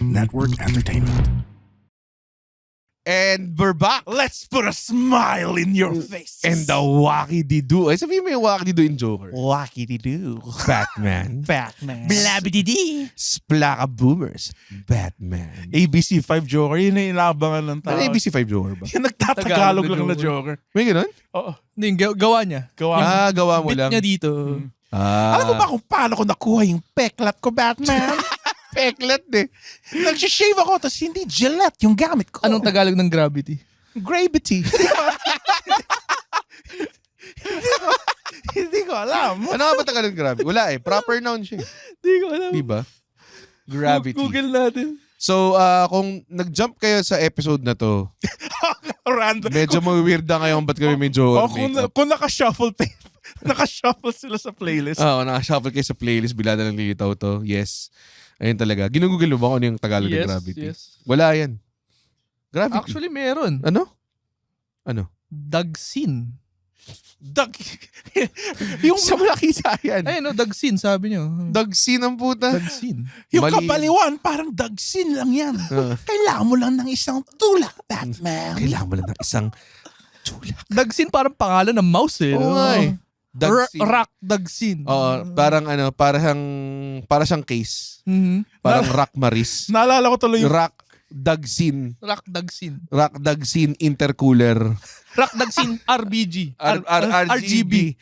Network Entertainment. And we're back. Let's put a smile in your face. And the wacky-di-do. Ay, sabihin mo yung wacky-di-do in Joker. wacky-di-do. Batman. Batman. Blabidi-di. Splaka Boomers. Batman. ABC 5 Joker. Yun na inaabangan ng tao. Ano ABC5 Joker ba? Yung nagtatagalog Tagalog lang na na Joker. May ganun? Oo. Hindi, gawa niya. Gawa. Gawa mo Bit lang. niya dito. Alam mo ba kung paano ko nakuha yung peklat ko, Batman? Peklat eh. Nag-shave ako, tapos hindi Gillette yung gamit ko. Anong Tagalog ng gravity? Gravity. Hindi ko alam. Ano nga ba Tagalog gravity? Wala eh. Proper noun siya. Hindi ko alam. Di ba? Gravity. Google natin. So, kung nag-jump kayo sa episode na to, Random. medyo weird na ngayon ba't kami may Joker makeup. Kung naka-shuffle tape, naka-shuffle sila sa playlist. Oo, nakashuffle kayo sa playlist, bila na lang lilitaw to. Yes. Ayun talaga. Ginugugol mo ba kung ano yung Tagalog ng gravity? Yes. Wala yan. Gravity. Actually, meron. Ano? Ano? Dagsin. Yung, Sa mo nakita yan? Ayun, no, dagsin, sabi niyo. Dagsin ang puta. Dagsin. yung Mali. kabaliwan, parang dagsin lang yan. Kailangan mo lang ng isang tulak, Batman. Kailangan mo lang ng isang tulak. Dagsin parang pangalan ng mouse eh. Oo nga eh. Dagsin. Rock Dagsin. Oo, parang ano, para siyang case. Mhm. Parang Rock Maris. Naalala ko tuloy yung Rock Dagsin. Rock Dagsin. Rock Dagsin intercooler. Rock Dagsin RBG. RGB.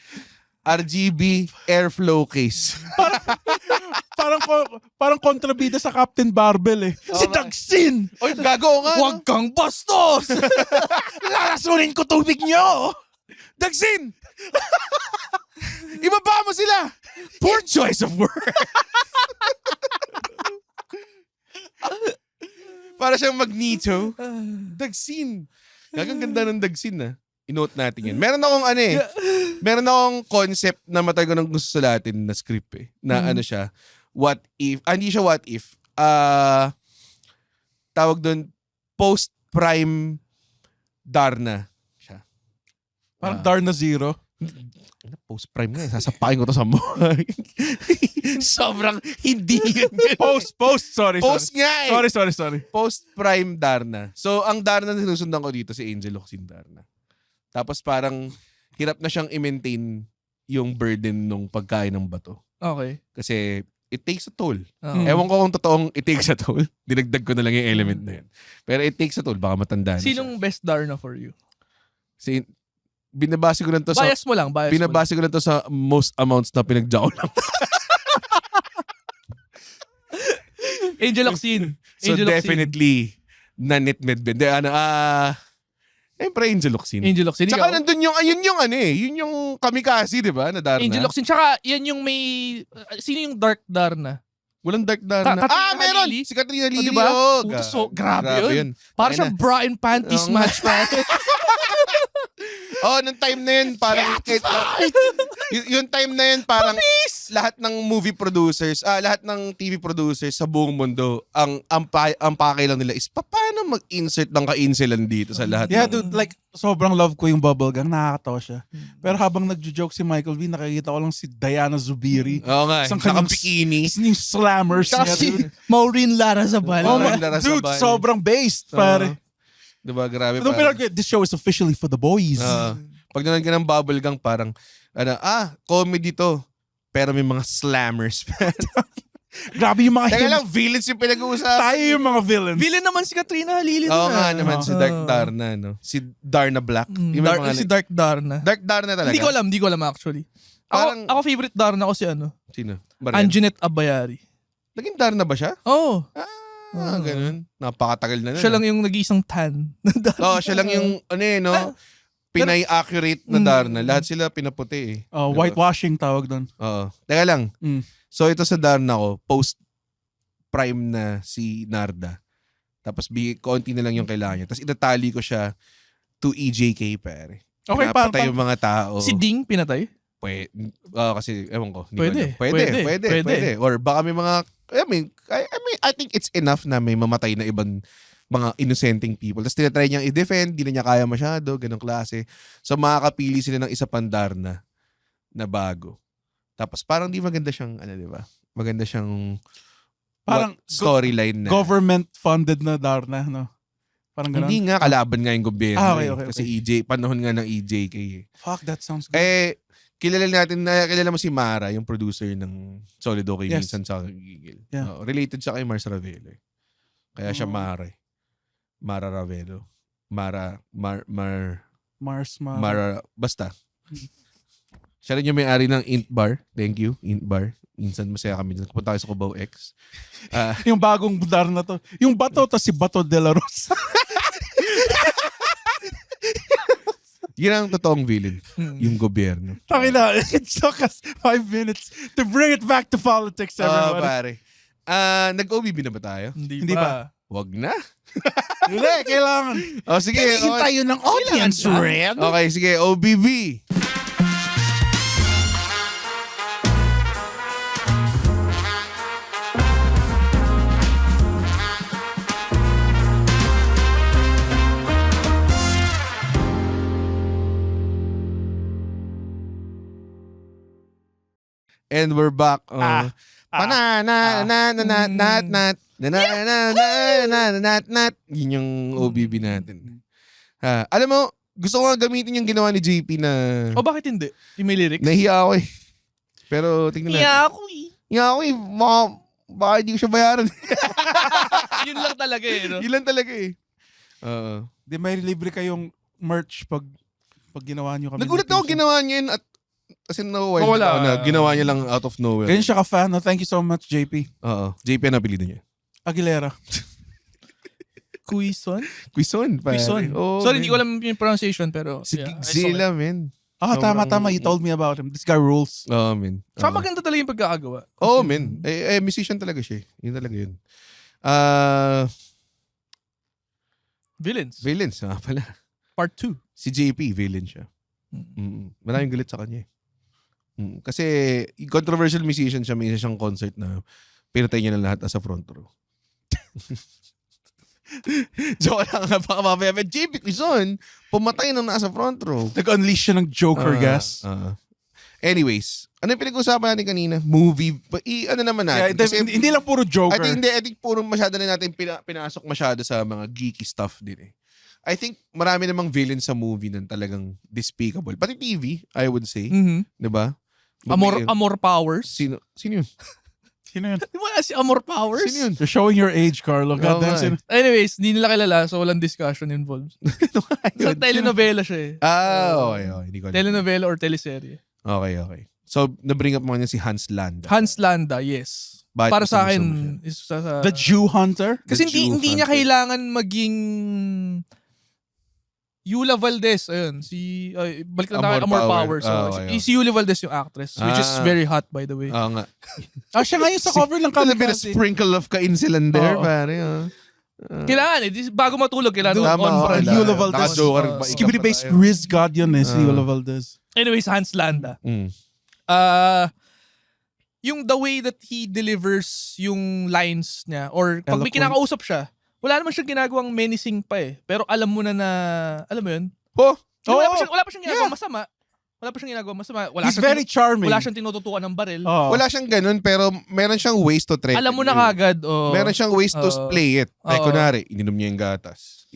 RGB airflow case. parang kontrabida sa Captain Barbell eh. Si Dagsin! Oy, gago nga. Huwag kang bastos! Lalasunin ko tubig nyo! Dagsin! Ibaba mo sila! Poor choice of word. Para siyang Magneto. Dagsin. Gagang ganda ng Dagsin na. I-note natin yan. Meron akong meron akong concept na matay ko nang gusto sulatin na script eh. Na ano siya, what if, hindi siya what if, tawag doon, post-prime Darna siya. Parang Darna Zero. Post-prime nga eh. Sasapakin ko to sa mo. Sobrang hindi yun. Post. Sorry. Post nga eh. Sorry. Post-prime Darna. So, ang Darna na sinusundan ko dito si Angel Locsin Darna. Tapos parang hirap na siyang i-maintain yung burden nung pagkain ng bato. Okay. Kasi it takes a toll. Oo. Ewan ko kung totoong it takes a toll. Dinagdag ko na lang yung element na yun. Pero it takes a toll. Baka matanda na Sinong best Darna for you? siya. Binabase ko lang to sa... Bias mo lang. Binabase ko lang to sa most amounts na pinagjaw lang. Angel Locsin. So Angel Locsin. definitely Nanit Medben. Siyempre Angel Locsin. Angel Locsin. Tsaka Ikaw? nandun yung, ayun yung yun yung kamikasi, di ba? Na Darna. Angel Locsin. Tsaka yan yung may... Sino yung Dark Darna? Walang Dark Darna. Katrina Meron! Halili? Si Katrina Halili. diba? Oh, Puto, grabe yun. Para Ayun siyang bra and panties Oo nga. match pa. nung time na yun, parang... yung time na yun, parang lahat ng movie producers, lahat ng TV producers sa buong mundo, ang pakay lang nila is paano mag-insert ng ka-inselan dito sa lahat. Yeah, ng, dude, like, sobrang love ko yung bubblegum. Nakakatawa siya. Pero habang nagjo-joke si Michael V, nakikita ko lang si Diana Zubiri. Oo nga, Isang isang kanyang- bikini. Yung slammers Tsaka niya, si dude. Maureen Larrazabal. Oh, my Lara dude, Sabal. sobrang based, pare. Diba, grabe Nung parang. this show is officially for the boys. Pag nanonood ka ng bubblegum, parang, comedy to. Pero may mga slammers. Grabe yung mga Teka lang, villains yung pinag-uusapan. Tayo yung mga villains. Villain naman si Katrina Halili. Oo dun, nga ah. naman, si Dark Darna, no? Si Darna Black. Yung Dark, mga- si Dark Darna. Dark Darna talaga. Hindi ko alam actually. Parang- Ako favorite Darna ko si ano? Sino? Marian? Anjanette Abayari. Naging Darna ba siya? Oo. Ganun. Napakatagal na nun. Siya lang yung nag-iisang tan. Siya lang yung, no? Pinay-accurate na Darna. Lahat sila pinaputi eh. Oh, Diba? whitewashing tawag doon. Oo. Teka lang. Mm. So ito sa Darna ko, post-prime na si Narda. Tapos konti na lang yung kailangan niya. Tapos itatali ko siya to EJK, pare. Okay, Pinapatay yung mga tao. Si Ding pinatay? Kasi, ewan ko. Pwede. Pwede. Or baka may mga, I think it's enough na may mamatay na ibang mga innocenteng people. Tapos tinatry niyang i-defend, di na niya kaya masyado, ganong klase. So makakapili sila ng isa pang Darna na bago. Tapos parang di maganda siyang, di ba? Maganda siyang Parang storyline na. government-funded na Darna, no? Parang ganun. Hindi nga, kalaban nga yung gobyerno. Okay. Kasi panahon nga ng EJK eh. Fuck, that sounds good. Kilala mo si Mara, yung producer ng Solid Okay Yes. minsan sa Gigil. Yeah. Related siya kay Mars Ravelo. Kaya siya Oh. Mara. Mara Ravelo. Basta. Siya rin yung may-ari ng Int Bar. Thank you, Int Bar. Minsan masaya kami dyan. Pupunta kayo sa Cubao X. Yung bagong Darna to. Yung Bato, tas si Bato de la Rosa. Yun ang totoong villain. Yung gobyerno. Takina, it took us 5 minutes to bring it back to politics, everybody. Pare. Nag-OBB na ba tayo? Hindi pa. Wag na. Hindi, kailangan. Sige. Hinihintay yun ng audience, Red. Okay, sige. OBB. And we're back. Yun yung OBB natin. Alam mo, gusto ko nga gamitin yung ginawa ni JP na... O bakit hindi? Yung may lyrics? Nahiya ako eh. Pero tingnan natin. Nahiya ako eh. Baka hindi ko siya bayaran. Yun lang talaga eh. No? Yun lang talaga eh. Di may libre kayong merch pag ginawa nyo kami. Nagulat ako ginawa niya yun at kasi no-wild Wala. ako na ginawa niya lang out of nowhere. Ganyan siya ka-fan. No? Thank you so much, JP. Oo. JP ang apelido niya. Aguilera. Quizon? Quizon, pare. Quizon. Oh, Sorry, hindi ko alam yung pronunciation pero Si yeah, I saw it. Zilla, man. Tama. You told me about him. This guy rules. Oo, man. Saka maganda talaga yung pagkakagawa. Oo, man. Musician talaga siya. Yun talaga yun. Villains. Villains, nga pala. Part 2. Si JP, villain siya. Maraming galit sa kanya. Kasi controversial musician siya. May isa siyang concert na pinatay niya ng lahat nasa front row. Joke lang nga, baka mamaya. JP Quizon, pumatay nang nasa front row. Nag-unleash siya ng Joker gas. Anyways, ano yung pinag-usapan natin kanina? Movie. Ano naman natin? Yeah, hindi lang puro Joker. I think puro masyado na natin pinasok masyado sa mga geeky stuff din eh. I think marami namang villain sa movie na talagang despicable. Pati TV, I would say. Diba? Amor Powers. Sino yun? Sino yun? Di ba si Amor Powers? Sino yun? You're showing your age, Carlo. God damn, nga sino? Anyways, hindi nila kilala so walang discussion involved. Sa telenovela siya eh. Okay. Hindi ko alam. Telenovela or teleserye. Okay. So, na-bring up mo niya si Hans Landa. Hans Landa, yes. Bakit Para sa gusto akin, mo siya? is sa... The Jew Hunter? Kasi The Jew hindi niya Hunter. kailangan maging Yula Valdez, ayun, balik na tayo, Amor Powers. Si Yula Valdez yung actress, which is very hot by the way. Oo nga. Siya ngayon sa cover ng A bit of Kamikaze. sprinkle of kainsilan there, Oo. pare. Kailangan bago matulog, kailangan Tama, on brand. kailangan. Yula Valdez. Naka-joker ba? Skibidi-based Riz God yun si Yula Valdez. Anyways, Hans Landa. Yung the way that he delivers yung lines niya, or pag may Eloquent. kinakausap siya, wala naman siyang ginagawang menacing pa eh. Pero alam mo na alam mo yun? Wala pa siyang ginagawang masama. He's very charming. Wala siyang tinututukan ng baril. Wala siyang ganun, pero meron siyang ways to threaten Alam mo na you. kagad. Meron siyang ways to play it. Like, Oo. kunwari, ininom niya yung gatas.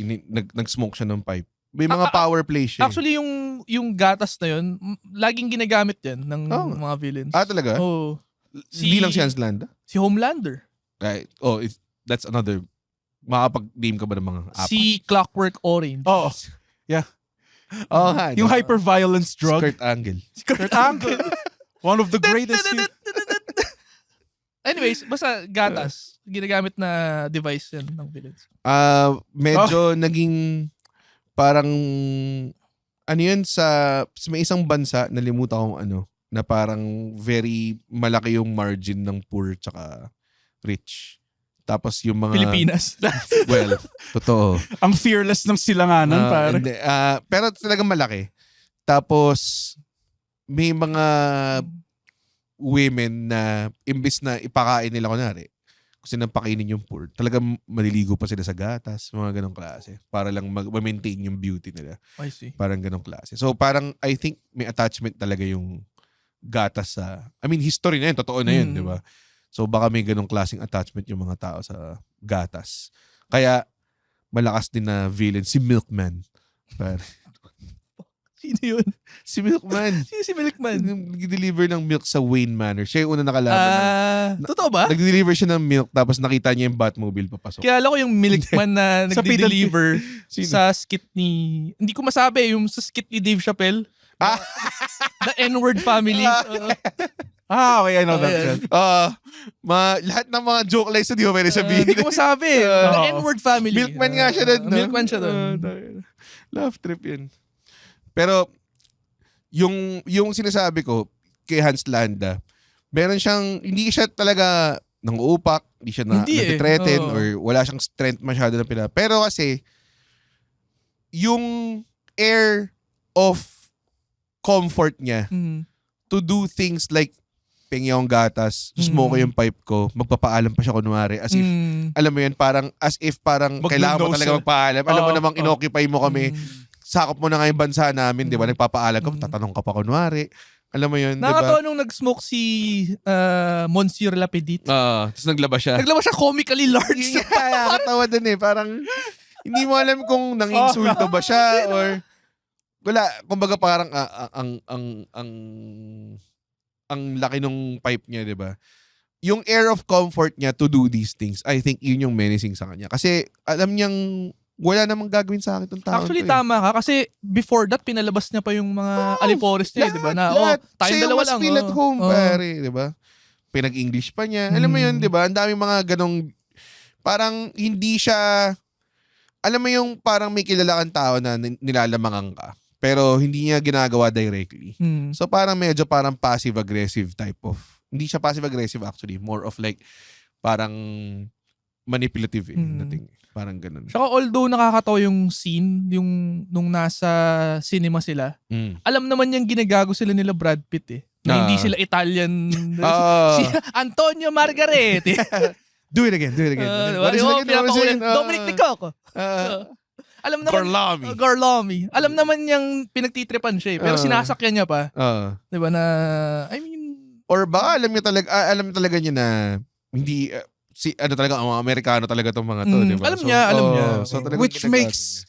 Nag-smoke siya ng pipe. May mga power play siya. Actually, yung gatas na yun, laging ginagamit yan ng mga villains. Talaga? Oo. Hindi lang si Hans Landa? Si Homelander. Right. That's another. Makapag-name ka ba ng mga apat? Si Clockwork Orange. Oo. Yeah. Yung hyper-violence drug. Skirt Angle. Kurt Angle. One of the greatest. Anyways, basta gatas. Ginagamit na device yan ng villains. Medyo naging parang ano yun sa may isang bansa, nalimutan kong ano, na parang very malaki yung margin ng poor tsaka rich. Tapos yung mga... Pilipinas. Well, totoo. Ang fearless ng silanganan, pare. Hindi, pero talagang malaki. Tapos, may mga women na imbis na ipakain nila, kunwari, kasi nang pakainin yung poor, talagang maliligo pa sila sa gatas, mga ganong klase. Para lang ma-maintain yung beauty nila. I see. Parang ganong klase. So, parang, I think, may attachment talaga yung gatas sa... I mean, history na yun. Totoo na yun, di ba? So baka may ganong klaseng attachment yung mga tao sa gatas. Kaya malakas din na villain si Milkman. Pare. Sino yun? Si Milkman. Sino si Milkman? Nag-deliver ng milk sa Wayne Manor. Siya yung una nakalaban. Totoo ba? Nag-deliver siya ng milk tapos nakita niya yung Batmobile papasok. Kaya alam ko yung Milkman na Sa nag-deliver Sino? sa skit ni... Hindi ko masabi, yung sa skit ni Dave Chappelle. The N-word family. Okay, I know that. Ayan. Lahat ng mga joke lines na di ba pwede sabihin. Hindi ko masabi. The N-word family. Milkman nga siya doon. No? Milkman siya doon. Love trip yun. Pero, yung sinasabi ko kay Hans Landa, meron siyang, hindi siya talaga nanguupak, hindi siya nag-threaten or wala siyang strength masyado na pila. Pero kasi, yung air of comfort niya to do things like pengi akong gatas, smoke ko yung pipe ko, magpapaalam pa siya kunwari. As if, alam mo yun, parang, as if parang kailangan mo talaga magpaalam. Alam mo namang inoccupy mo kami. Sakop mo na nga yung bansa namin, di ba? Nagpapaalam ka, tatanong ka pa kunwari. Alam mo yun, di ba? Nakatawa nung nag-smoke si Monsieur Lapidit. Tapos naglabas siya. Naglabas siya comically large. Yung kaya katawa din eh. Parang, hindi mo alam kung nang-insulto ba siya or wala. Kumbaga parang ang laki nung pipe niya, di ba? Yung air of comfort niya to do these things, I think yun yung menacing sa kanya. Kasi alam niyang wala namang gagawin sa akin itong tao. Actually, tama ka. Kasi before that, pinalabas niya pa yung mga alipores niya, di ba? Na, tayong dalawa lang. Siya feel at home, pare, di ba? Pinag-English pa niya. Alam mo yun, di ba? Ang daming mga ganong, parang hindi siya, alam mo yung parang may kilala kang tao na nilalamangan ka. Pero hindi niya ginagawa directly. So parang medyo parang passive-aggressive type of, hindi siya passive-aggressive actually. More of like, parang manipulative dating. Parang ganun. Saka although nakakatawa yung scene, yung nung nasa cinema sila, alam naman niyang ginagago sila nila Brad Pitt eh. Na hindi sila Italian. Si Antonio Margarete. Do it again. What is it again? Dominic Nicoco. Alam naman, Garlomi. Alam naman niyang pinagtitripan siya eh. Pero sinasakyan niya pa. Di ba na, I mean... Or ba, alam niya talaga niya na hindi... talaga, ang mga Amerikano talaga itong mga to, di ba? Alam niya. So, Which makes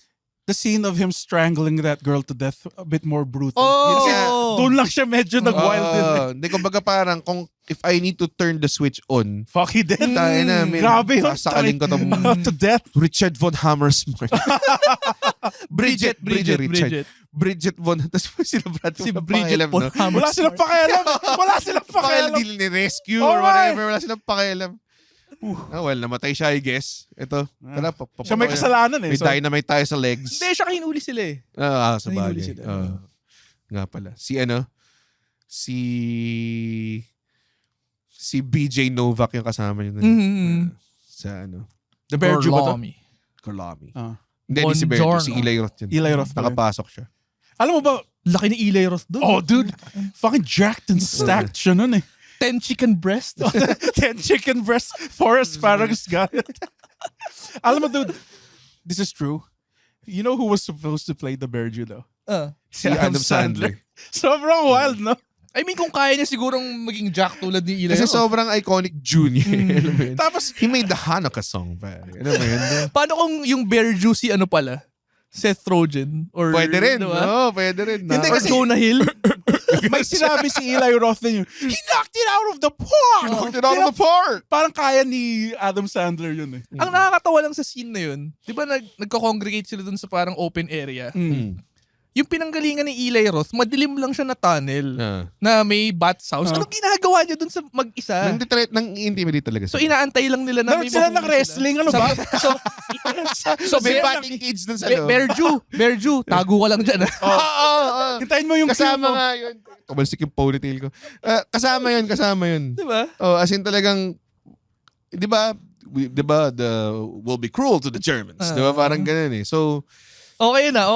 the scene of him strangling that girl to death a bit more brutal. Oh! Doon lang siya medyo nag-wild din. Hindi, kumbaga parang, if I need to turn the switch on, fuck he dead. tayo na, Grabe yun. sasakaling ko itong To death. Richard Von Hammersmark. Bridget Von, tapos sila Brad, Si Bridget Von Hammersmark. Wala silang pakialam. Hindi ni-rescue or whatever. Wala silang pakialam. Namatay siya, I guess. Ito. Siya may kasalanan eh. May dynamite tayo sa legs. Hindi, siya hinuli sila eh. Sa bagay. Nga pala. Si BJ Novak yung kasama niya. Sa The Berju ba to? Gorlami. Hindi si Berju. Si Eli Roth yun. Eli Roth. Nakapasok siya. Alam mo ba? Laki ni Eli Roth doon. Oh, dude. Fucking jacked and stacked siya nun eh. 10 chicken breast. 10 chicken breast, 4 asparagus gullet. Alam mo, dude, this is true. You know who was supposed to play the Berju though? Si Adam Sandler. Sobrang wild, no? I mean, kung kaya niya sigurong maging Jack tulad ni Eli Kasi Roth. sobrang iconic junior. Alam mo yun? Tapos, He made the Hanukkah song, pare. Alam mo yun? Paano kung yung Berju si ano pala? Seth Rogen? Or, Pwede rin. diba? Oo, pwede rin. Hindi kasi Jonah Hill. may sinabi si Eli Roth din yun, he knocked it out of the park! Knocked it out of the park! Parang kaya ni Adam Sandler yun eh. Ang nakakatawa lang sa scene na yun, di ba nagko-congregate sila dun sa parang open area? Yung pinanggalingan ni Eli Roth, madilim lang siya na tunnel na may bats house. Anong ginagawa niya dun sa mag-isa? Nang-intimidate talaga. So inaantay lang nila na Meron sila ng wrestling, ano ba? So may batting cage dun sa loob. Berju, tago ka lang dyan. Hintayin mo yung kasama nga yun. Kabalsik yung ponytail ko. Kasama yun. Di ba? As in talagang, di ba, we'll be cruel to the Germans. Di ba? Parang ganun eh. So, Okay na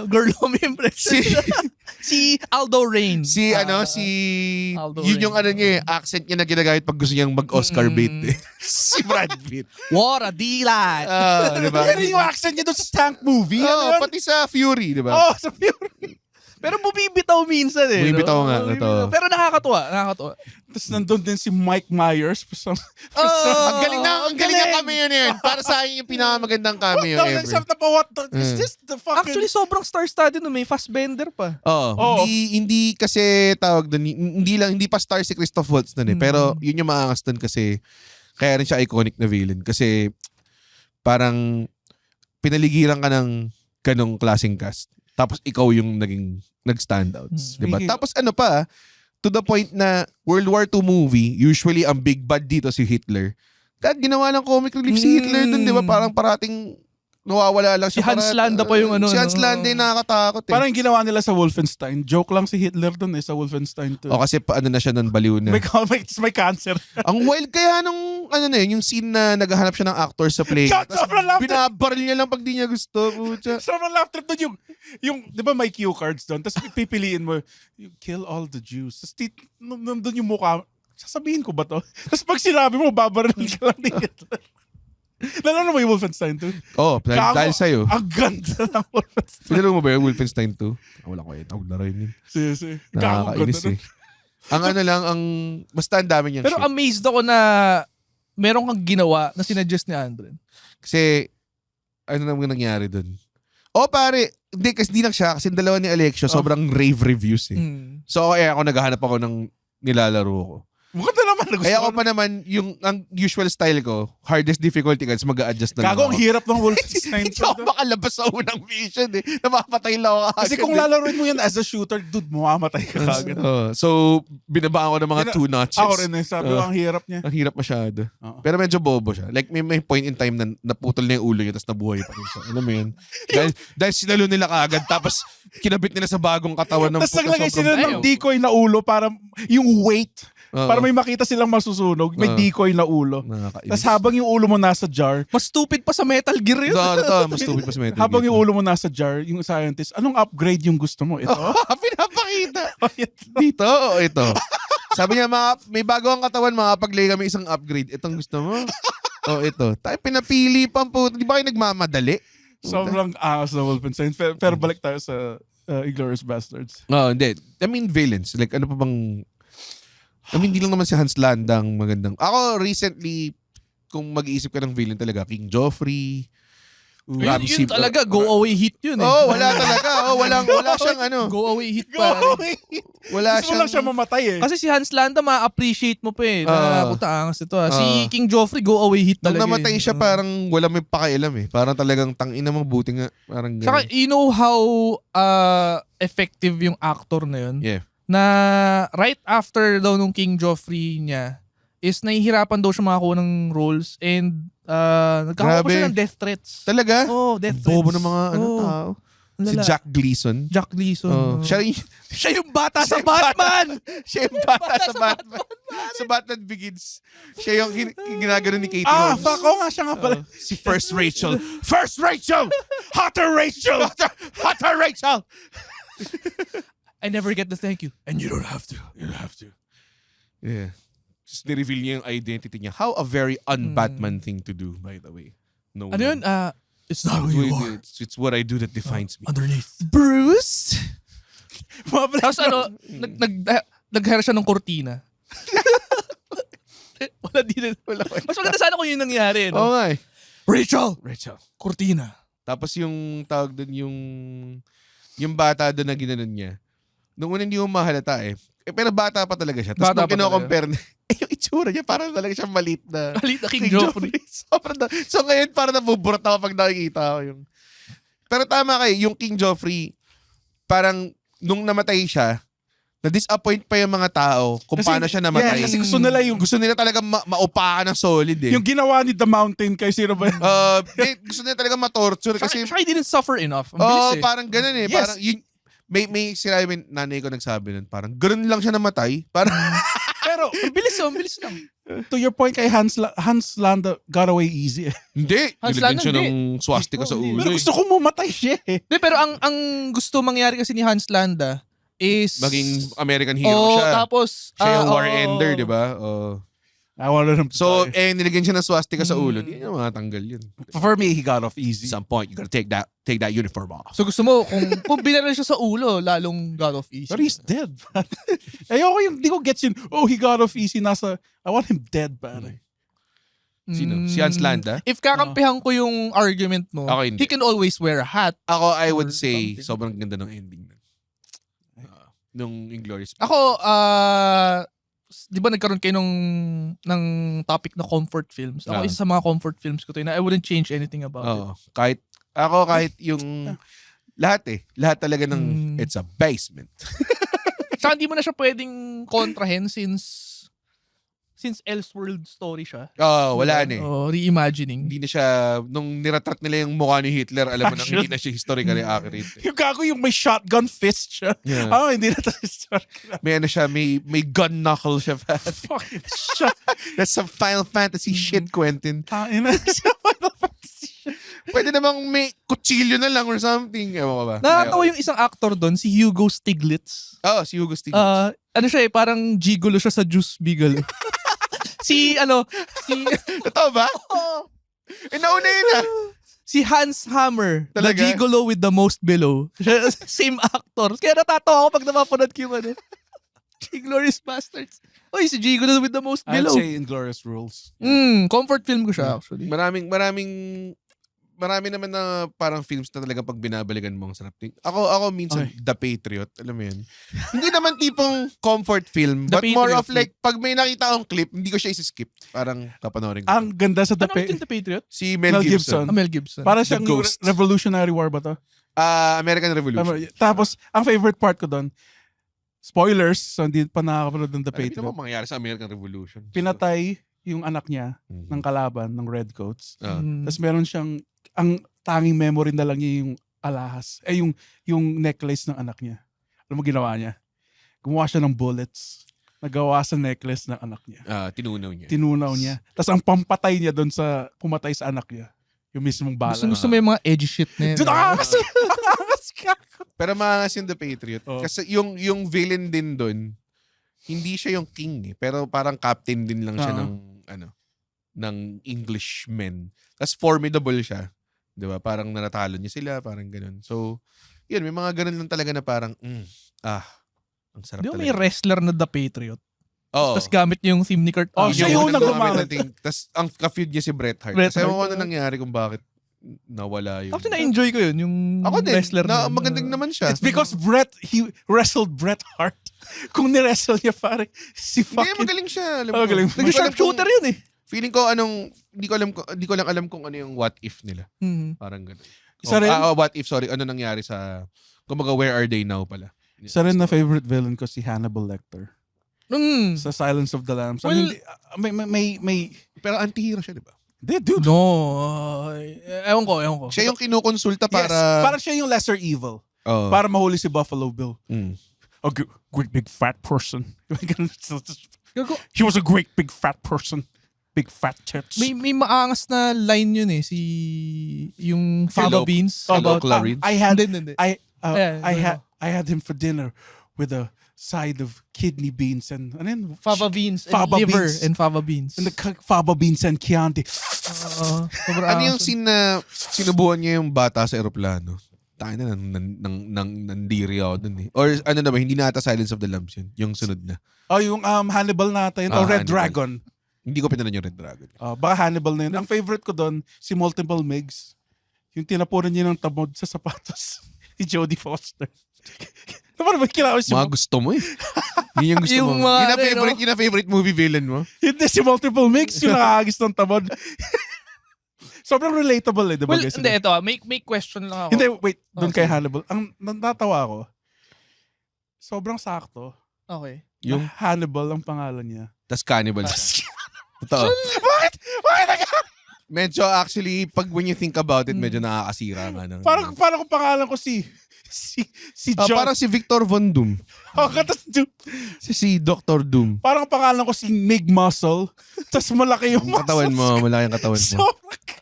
Gorlomi impression. Si Aldo Rain. Aldo yun yung niya accent niya na ginagamit pag gusto niyang mag-Oscar bait eh. Si Brad Pitt. What a delight. Diba? Pero yung accent niya doon sa Tank movie. Pati sa Fury, di ba? Sa Fury. Pero bumibitaw minsan eh. Bumibitaw nga. Pero nakakatuwa. Tapos nandun din si Mike Myers. Ang galing ng cameo na yun. Para sa akin yung pinakamagandang cameo ever. Is this the fucking... Actually, sobrang star-studded no, may Fassbender pa. Oo. Hindi kasi tawag doon, hindi pa star si Christoph Waltz doon eh. Pero yun yung maangas doon kasi kaya rin siya iconic na villain. Kasi parang pinaligiran ka ng ganong klaseng cast. Tapos ikaw yung nag-stand out. Diba? Tapos ano pa, to the point na World War II movie, usually ang big bad dito si Hitler. Kahit ginawa ng comic relief si Hitler dun, di ba? Parang parating nawawala lang siya. Si Hans Landa pa yung ano. Si Hans Landa yung nakakatakot eh. Parang ginawa nila sa Wolfenstein. Joke lang si Hitler dun sa Wolfenstein 2. Kasi ano na siya nun, baliw na. May cancer. Ang wild kaya nung yung scene na naghahanap siya ng actor sa play. God, Tapos binabaril niya lang pag di niya gusto. Sobrang laugh trip dun yung di ba may cue cards doon? Tapos pipiliin mo, you kill all the Jews. Tapos nandun yung mukha, sasabihin ko ba to? Tapos pag sinabi mo, babaril ka lang ni Hitler. Nalala mo yung Wolfenstein 2? Oo, dahil sa'yo. Ang ganda ng Wolfenstein. Pinalo mo ba yung Wolfenstein 2? Wala ko tawag na rin yun. Sige. Nakakainis eh. Basta ang dami niyang Pero shit. amazed ako na meron kang ginawa na sinuggest ni Andren. Kasi, ano naman nangyari dun? Pare, hindi lang siya. Kasi dalawa ni Alexio, sobrang rave reviews eh. So, kaya ako naghahanap ako ng nilalaro ko. Maganda naman. Kaya ako pa naman, ang usual style ko, hardest difficulty kasi mag-a-adjust na lang Gago, ang ako. hirap ng Wolfenstein. Hindi ako makalabas sa unang vision eh. Napapatay lang ako agad. Kasi kung lalaroin mo yan as a shooter, dude, mamamatay ka agad. So, binabaan ko ng mga 2 notches. Ako rin eh. Sabi ko, ang hirap niya. Ang hirap masyado. Pero medyo bobo siya. Like, may point in time na naputol na yung ulo niya tapos nabuhay pa rin siya. Alam mo yun? Dahil sinalo nila kaagad tapos kinabit nila sa bagong katawan ng tapos naglagay sila ng decoy na ulo para yung weight. Para may makita silang masusunog, may decoy na ulo. Tapos habang yung ulo mo nasa jar, mas stupid pa sa Metal Gear yun. Mas stupid pa sa Metal Gear. Habang yung ulo mo nasa jar, yung scientist, anong upgrade yung gusto mo? Ito? Pinapakita. Dito o ito? Sabi niya, may bago ang katawan, makapag-lay kami isang upgrade. Itong gusto mo? Ito. Tayo pinapili pa po. Di ba kayo nagmamadali? Sobrang ahas na Wolfenstein. Pero balik tayo sa Inglourious Bastards. Hindi. I mean, villains. Like, ano pa bang... hindi lang naman si Hans Landa ang magandang... Ako, recently, kung mag-iisip ka ng villain talaga, King Joffrey, Yun talaga, go away hit yun eh. Wala talaga. Wala siyang ano. Go away hit pa. Wala siyang... lang siya mamatay eh. Kasi si Hans Landa, ma-appreciate mo pa eh. Puta, angas ito. Si King Joffrey, go away hit talaga. Nung namatay siya, parang wala may pakialam eh. Parang talagang tangina mo, buti nga. Parang saka, you know how effective yung actor na yun? Yeah. Na right after daw nung King Joffrey niya is nahihirapan daw siya makakuha ng roles and nagkakaroon pa siya ng death threats. Talaga? Death threats. Bobo ng mga tao. Si Jack Gleason. Siya yung bata sa Batman! Siya yung bata sa Batman. Sa Batman Begins. Siya yung ginagano ni Katie Holmes. Fuck, nga siya nga pala. Si First Rachel. First Rachel! Hotter Rachel! Hotter Rachel! I never get the thank you. And you don't have to. You don't have to. Yeah. Just ni-reveal niya yung identity niya. How a very un-Batman thing to do, by the way. No. Ano yun? It's not who you are. It's what I do that defines me. Underneath. Bruce? Tapos nag-hire siya ng kortina. Wala din. Mas maganda sana kung yun nangyari. No? Oo nga eh. Rachel! Kortina. Tapos yung tawag doon yung bata doon na ginanon niya. Noong una hindi mo mahalata eh. Pero bata pa talaga siya. Tapos nung kino-compare niya, yung itsura niya parang talaga siyang maliit na King Joffrey. So ngayon parang nabuburat ako pag nakikita ko yung... Pero tama kayo, yung King Joffrey, parang nung namatay siya, na-disappoint pa yung mga tao kung paano siya namatay. Kasi gusto nila talaga maupakan ng solid eh. Yung ginawa ni The Mountain kay sino ba? Gusto nila talaga ma-torture kasi... Siya didn't suffer enough. Ang bilis eh. Parang ganun eh. Yes. Parang may sinabi, nanay ko nagsabi nun, parang ganun lang siya namatay. Parang... Pero, bilis lang. To your point kay Hans Landa got away easy eh. Hindi. Hans Nilagyan Landa, siya ng swastika sa ulo. Pero gusto ko mamatay siya eh. Pero ang gusto mangyari kasi ni Hans Landa is... Maging American hero siya. Tapos... Siya yung war ender, di ba? I wanted him to So, die. nilagyan siya ng swastika sa ulo. Hindi niya matanggal yun. For me, he got off easy. At some point, you gotta take that uniform off. So gusto mo, kung binaril siya sa ulo, lalong got off easy. But he's dead. Ayoko yung, di ko gets yun, he got off easy. I want him dead, pare. Sino? Si Hans Landa? If kakampihan ko yung argument mo, Ako hindi. he can always wear a hat. Ako, I would Or say, something. sobrang ganda ng ending nun. Nung Inglourious. Ako, di ba nagkaroon kayo ng topic na comfort films? Ako, isa sa mga comfort films ko to na I wouldn't change anything about it. Oo. Kahit yung lahat Lahat talaga ng it's a basement. Saka hindi mo na siya pwedeng kontrahen since Elseworld story siya. Wala na eh. Reimagining. Hindi na siya, nung niratrat nila yung mukha ni Hitler, alam mo nang hindi na siya historically accurate. Yung gago yung may shotgun fist siya. Yeah. Hindi na tayo historical. May ano siya, may gun knuckle siya. Fucking shot. That's some Final Fantasy shit, Quentin. Tain na siya. Final Fantasy shit. Pwede namang may kutsilyo na lang or something. Ewan ko ba? Nakakatawa yung isang actor doon, si Hugo Stiglitz. Si Hugo Stiglitz. Ano siya parang gigolo siya sa Juice Bigelow. Totoo ba? Nauna yun Si Hans Hammer, Talaga? the gigolo with the most below. Siya, same actor. Kaya natatawa ako pag napapanood ko yung Inglourious Basterds. Si gigolo with the most I'd below. say Inglourious Rules. Comfort film ko siya actually. Marami naman na parang films na talaga pag binabalikan mo ang sarap. Ako minsan, The Patriot, alam mo yun. Hindi naman tipong comfort film, The but more Patriot, of like, pag may nakita akong clip, hindi ko siya isi-skip. Parang kapanoorin ko. Ang ganda sa Ano yung The Patriot? Si Mel Gibson. Mel Gibson. Para siyang The Ghost. Revolutionary War ba to? American Revolution. Tapos, ang favorite part ko doon, spoilers, so hindi pa nakakapanood ng The Alam Patriot. mo mangyayari sa American Revolution. Pinatay yung anak niya ng kalaban, ng Redcoats. Tapos meron siyang, ang tanging memory na lang niya yung alahas. Yung necklace ng anak niya. Alam mo ginawa niya? Gumawa siya ng bullets. Nagawa sa necklace ng anak niya. Tinunaw niya. Tapos ang pampatay niya doon sa pumatay sa anak niya. Yung mismong bala. Gusto mo yung mga edgy shit na yun. Pero maangas yung The Patriot. Kasi yung villain din doon, hindi siya yung king eh. Pero parang captain din lang siya ng Englishmen. Tapos formidable siya. 'Di ba? Parang nanatalo niya sila, parang ganoon. So, yun, may mga ganun lang talaga na parang ang sarap Di ba talaga. may wrestler na The Patriot? Oo. Tapos gamit niya yung theme ni Kurt Angle. siya yung nagmamahal. Tapos ang ka-feud niya si Bret Hart. Bret Kasi Hart. ewan ko na nangyari kung bakit nawala yun. Actually, na-enjoy ko yun, yung Ako din, wrestler na. magandang naman siya. It's because he wrestled Bret Hart. Kung ni-wrestle niya, pare, si Hindi, fucking... magaling siya. Alam ko. Magaling. Hindi ko alam Nag-sharpshooter kung- yun eh. Feeling ko hindi ko lang alam kung ano yung what if nila. Parang gano'n. Isa rin? What if, sorry. Ano nangyari sa, kumbaga, where are they now pala? Isa rin na favorite villain ko si Hannibal Lecter. Sa Silence of the Lambs. Well, may... Pero anti-hero siya, di ba? Dude. No. Ewan ko. Siya yung kinukonsulta para... Yes, parang siya yung lesser evil. Oh. Para mahuli si Buffalo Bill. Mm. A great big fat person. He was a great big fat person. Big fat tits. May maangas na line yun eh. Yung Fava Beans. About Clarence. Hindi. I had him for dinner with a side of kidney beans and then Fava Beans and Fava liver beans. and Fava Beans. and the Fava beans and Chianti. Ano yung scene na sinubuhan niya yung bata sa eroplano? Tayo na, nandiri ako dun eh. Or ano na ba, hindi na ata Silence of the Lambs yun. Yung sunod na. Yung Hannibal natin. O Red Hannibal. Dragon. Hindi ko pinanood yung Red Dragon. Baka Hannibal na yun. Ang favorite ko doon, si Multiple Migs. Yung tinapunan niya ng tamod sa sapatos ni Jodie Foster. Naman ba kilala si Mga gusto mo eh. Yun yung gusto Yung mo. mga, Yun ang favorite movie villain mo. Hindi, si Multiple Migs yung nakakagis ng tamod. Sobrang relatable eh, diba? Well, guys? hindi, ito. May question lang ako. Hindi, wait. Doon kay sige. Hannibal. Ang natawa ko, sobrang sakto. Okay. Yung Hannibal ang pangalan niya. tas cannibal. Totoo. Bakit? Medyo actually, when you think about it, medyo nakakasira nga. Parang kung pangalan ko si John. parang si Victor Von Doom. Si Dr. Doom. Parang ang pangalan ko si Mig Muscle. Tapos malaki yung Ang katawan mo, malaki ang katawan mo.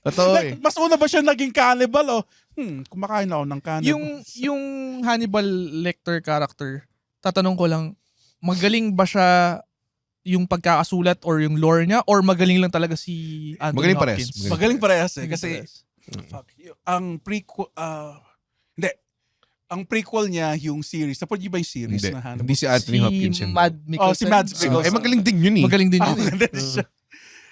Totoo eh. Mas una ba siya naging cannibal o kumakain ako ng cannibal. Yung Hannibal Lecter character, tatanong ko lang, magaling ba siya yung pagkakasulat or yung lore niya or magaling lang talaga si Anthony Magaling parehas. Hopkins? Magaling parehas eh. Magaling Kasi, parehas. fuck, ang prequel, hindi. Ang prequel niya, yung series. Napod niyo ba yung series Hindi. na Hannibal? Hindi si Anthony Hopkins yun. Mad Mikkelsen. Si Mads Mikkelsen. Magaling din yun eh. Magaling din yun. Maganda siya.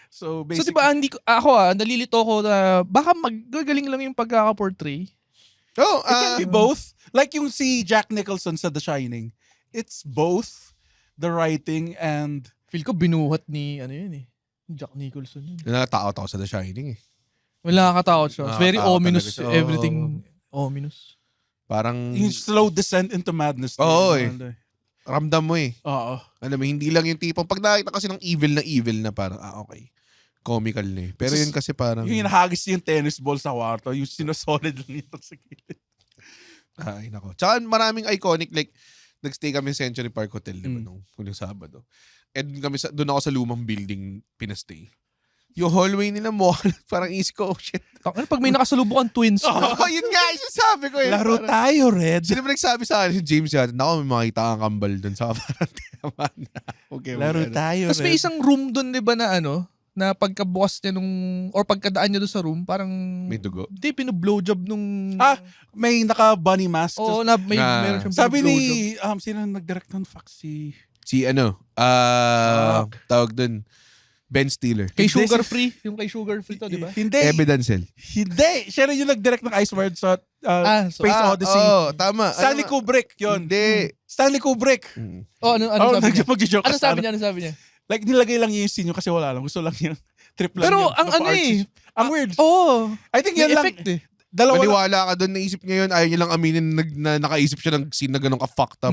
So, So basically, diba, nalilito ko na baka magagaling lang yung pagkaka-portray. Oh, it can be both. Like yung si Jack Nicholson sa The Shining. It's both the writing and... Feel ko binuhat ni, Jack Nicholson yun. Natatakot ako sa The Shining eh. Wala kakatakot siya. It's very Nakakatakot ominous. talaga siya. Everything ominous. Parang yung slow descent into madness. Oo, ramdam mo eh. Oo. Alam mo, hindi lang yung tipong pag nakita kasi ng evil na parang, okay. Comical na eh. Pero yun kasi parang... Yung hinahagis yung tennis ball sa kwarto, yung sinosolid lang ito sa gilid. Ay, nako. Tsaka maraming iconic, like, nagstay kami sa Century Park Hotel, di ba, nung huling Sabado. And doon ako sa lumang building pinastay. Yung hallway nila mo, parang isip ko, oh shit. Pag may nakasalubukang twins. Oh, yun nga, yung sabi ko eh. Laro Parang- tayo, Red. Sino ba nagsabi sa akin? Si James yata. Naku, may makita kang kambal doon sa parang tama na. Okay, Laro tayo, Tapos may Red. isang room doon, di ba, na pagkabukas niya or pagkadaan niya doon sa room, parang... May dugo. Hindi, pinu-blowjob nung... May naka-bunny mask. Oo, meron siyang Sabi ni, pinu-blowjob. sino nag-direct nun? Fuck, si... Si tawag doon, Ben Stiller. Kay Hindi, Sugar Free. Yung kay Sugar Free to, di ba? Hindi. Evidencel. Hindi. Siya rin yung nag-direct ng Ice World sa Space Odyssey. Oo, tama. Stanley Kubrick, yun. Hindi. Stanley Kubrick. Ano sabi niya? Mag-joke Ano ka sabi sana. niya? Ano sabi niya? Like, nilagay lang niya yung scene kasi wala lang. Gusto lang yung trip lang Pero niya. ang ano eh. Ang weird. Oo. I think May yan lang. effect eh. Dalawa lang. Maniwala ka doon, naisip niya yun, ayaw niya lang aminin na nakaisip siya ng scene na ganun ka-fucked up.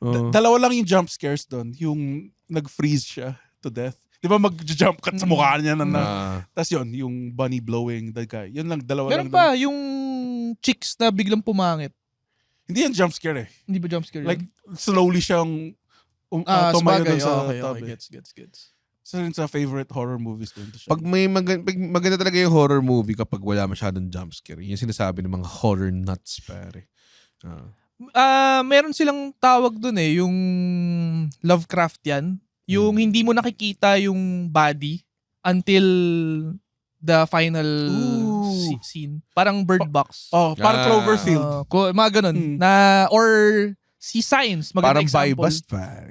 Oo. Dalawa lang yung jump scares doon. Yung nag-freeze siya to death. Di ba mag-jump cut sa mukha niya Tapos yun, yung bunny blowing the guy. Yun lang, dalawa Meron lang. pa, yung chicks na biglang pumangit. Hindi yan jump scare eh. Hindi ba jump scare Like, yun? slowly siyang tumayo sabagay. dun sa Okay, tabi. gets. Isa rin sa favorite horror movies dun. Pag may maganda talaga yung horror movie kapag wala masyadong jumpscare. Yung sinasabi ng mga horror nuts, pare. Meron silang tawag dun yung Lovecraftian. Yung hindi mo nakikita yung body until the final scene. Parang Bird Box. Parang Cloverfield. Mga ganun. Or si Science. Parang Maganda example. buy-bust, pare.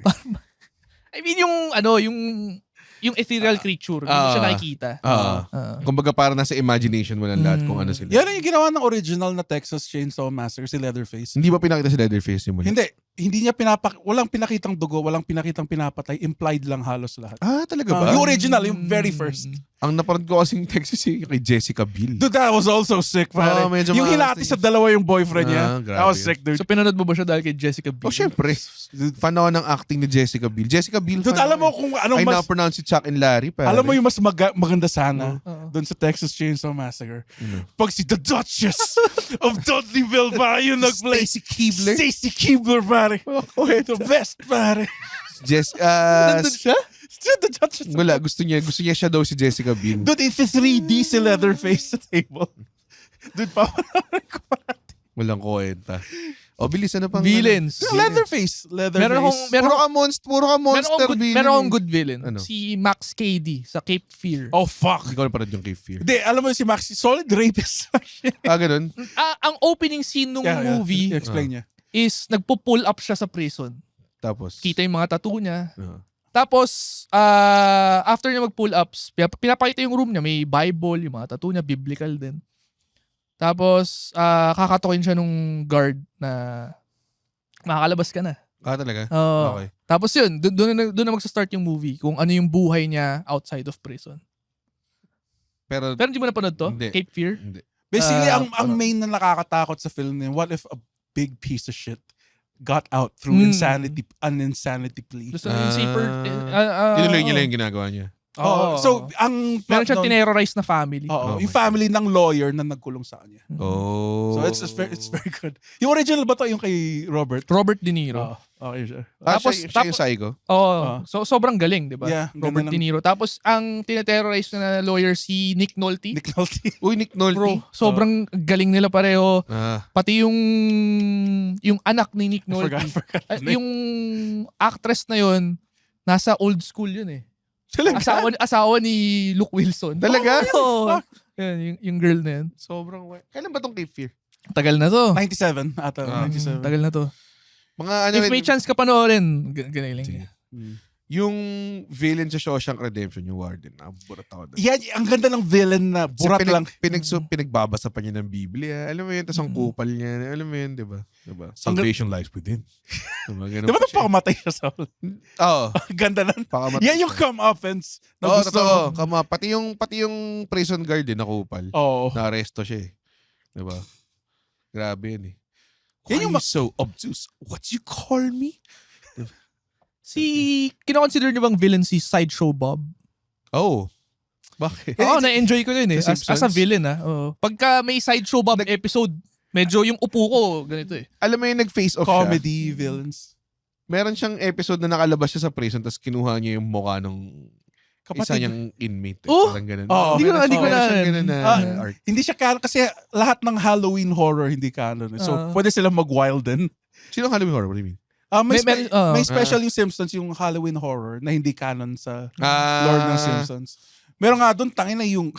I mean, yung ethereal creature. Hindi mo siya nakikita. Kumbaga parang nasa imagination mo lang lahat kung ano sila. Yan yung ginawa ng original na Texas Chainsaw Massacre, si Leatherface. Hindi ba pinakita si Leatherface yung muli? Hindi niya walang pinakitang dugo, walang pinakitang pinapatay, implied lang halos lahat. Talaga ba? Yung original, yung very first. Ang napanood ko kasing Texas yung kay Jessica Biel. Dude, that was also sick, pare. medyo Yung maangas hinati na sa dalawa yung boyfriend niya. grabe That was yun. sick, dude. So, pinanood mo ba siya dahil kay Jessica Biel? Oh, syempre. Fan ako ng acting ni Jessica Biel. Jessica Biel. Dude, alam mo kung anong I mas... na-pronounce si Chuck and Larry. Pare. Alam mo yung mas maganda sana Oo. doon sa Texas Chainsaw Massacre. Pag si The Duchess of Dudleyville, pare, yung nag-play. Stacy Keibler. Stacy Keibler, pare. The best, pare. Nandun siya? The Duchess. Wala, gusto niya siya daw si Jessica Biel. Dude, it's 3D si Leatherface sa table. Dude, papanoorin ko parati. Walang kwenta. O, bilis na pang... Villains. Leatherface. Puro ka monster villain. Meron akong good villain. Ano? Si Max Cady sa Cape Fear. Oh, fuck. Hindi ko na parang yung Cape Fear. Hindi, alam mo si Maxi, solid rapist. Ganun? Ang opening scene nung movie Explain niya. is nagpo-pull up siya sa prison. Tapos? Kita yung mga tattoo niya. Uh-huh. Tapos, after niya mag-pull ups, pinapakita yung room niya. May Bible, yung mga tattoo niya, biblical din. Tapos, kakatokin siya nung guard na makakalabas ka na. Talaga? Oo. Okay. Tapos yun, doon na magsa-start yung movie kung ano yung buhay niya outside of prison. Pero Pero hindi mo napanood to? Hindi. Cape Fear? hindi. Basically, ang main na nakakatakot sa film niya, what if a big piece of shit got out through insanity plea? Gusto na yung safer. Tinuloy niya lang yung ginagawa niya. Oo. So, ang meron siyang nun- tinerrorize na family. Oo, Oh yung my family ng lawyer na nagkulong sa kanya. Oh. So it's very good. Yung original ba to yung kay Robert? Robert De Niro. Oo. Okay siya. Siya yung psycho? Oo. So, sobrang galing, di ba? Yeah, Robert ganda De Niro. Tapos, ang tineterrorize na lawyer si Nick Nolte. Nick Nolte. Uy, Nick Nolte. Bro, sobrang galing nila pareho. Pati yung anak ni Nick Nolte. I forgot. Yung actress na yun, Nasa old school yun eh. Asawa ni Luke Wilson. Talaga? Oo. Yan, yung girl na yan. Sobrang kailan ba tong Cape Fear? Tagal na to. 97 ata. 97. Tagal na to. Mga ano If may chance ka panoorin, ganiling. Sige. Yung villain sa Shawshank Redemption, yung Warden, naburat ako doon. Yan, ang ganda ng villain na burat lang. Pinagbabasa pa niya ng Biblia. Alam mo yun, tas ang kupal niya. Alam mo yun, di ba? Salvation lies within. Di ba ito pakamatay siya sa Oo. ganda lang. Yan yung come-offense. Oo, totoo. Pati yung prison guard din na kupal. Oo. Na-aresto siya eh. Di ba? Grabe yun eh. Why Yan yung are you so obtuse? What you call me? Kinoconsider niyo bang villain si Sideshow Bob? Oh. Bakit? Oo, na-enjoy ko yun eh. The As a villain Oo. Pagka may Sideshow Bob episode, medyo yung upo ko, ganito eh. Alam mo yung nag-face off siya? Comedy villains. Meron siyang episode na nakalabas siya sa prison tapos kinuha niya yung mukha ng isa niyang inmate. Oh! Parang ganun. Hindi ko na. Art. Hindi siya canon kasi lahat ng Halloween horror hindi canon. So, pwede silang mag-wilden. Sino Halloween horror? What do you mean? May special yung Simpsons, yung Halloween horror na hindi canon sa lore ng Simpsons. Meron nga doon, tangin na yung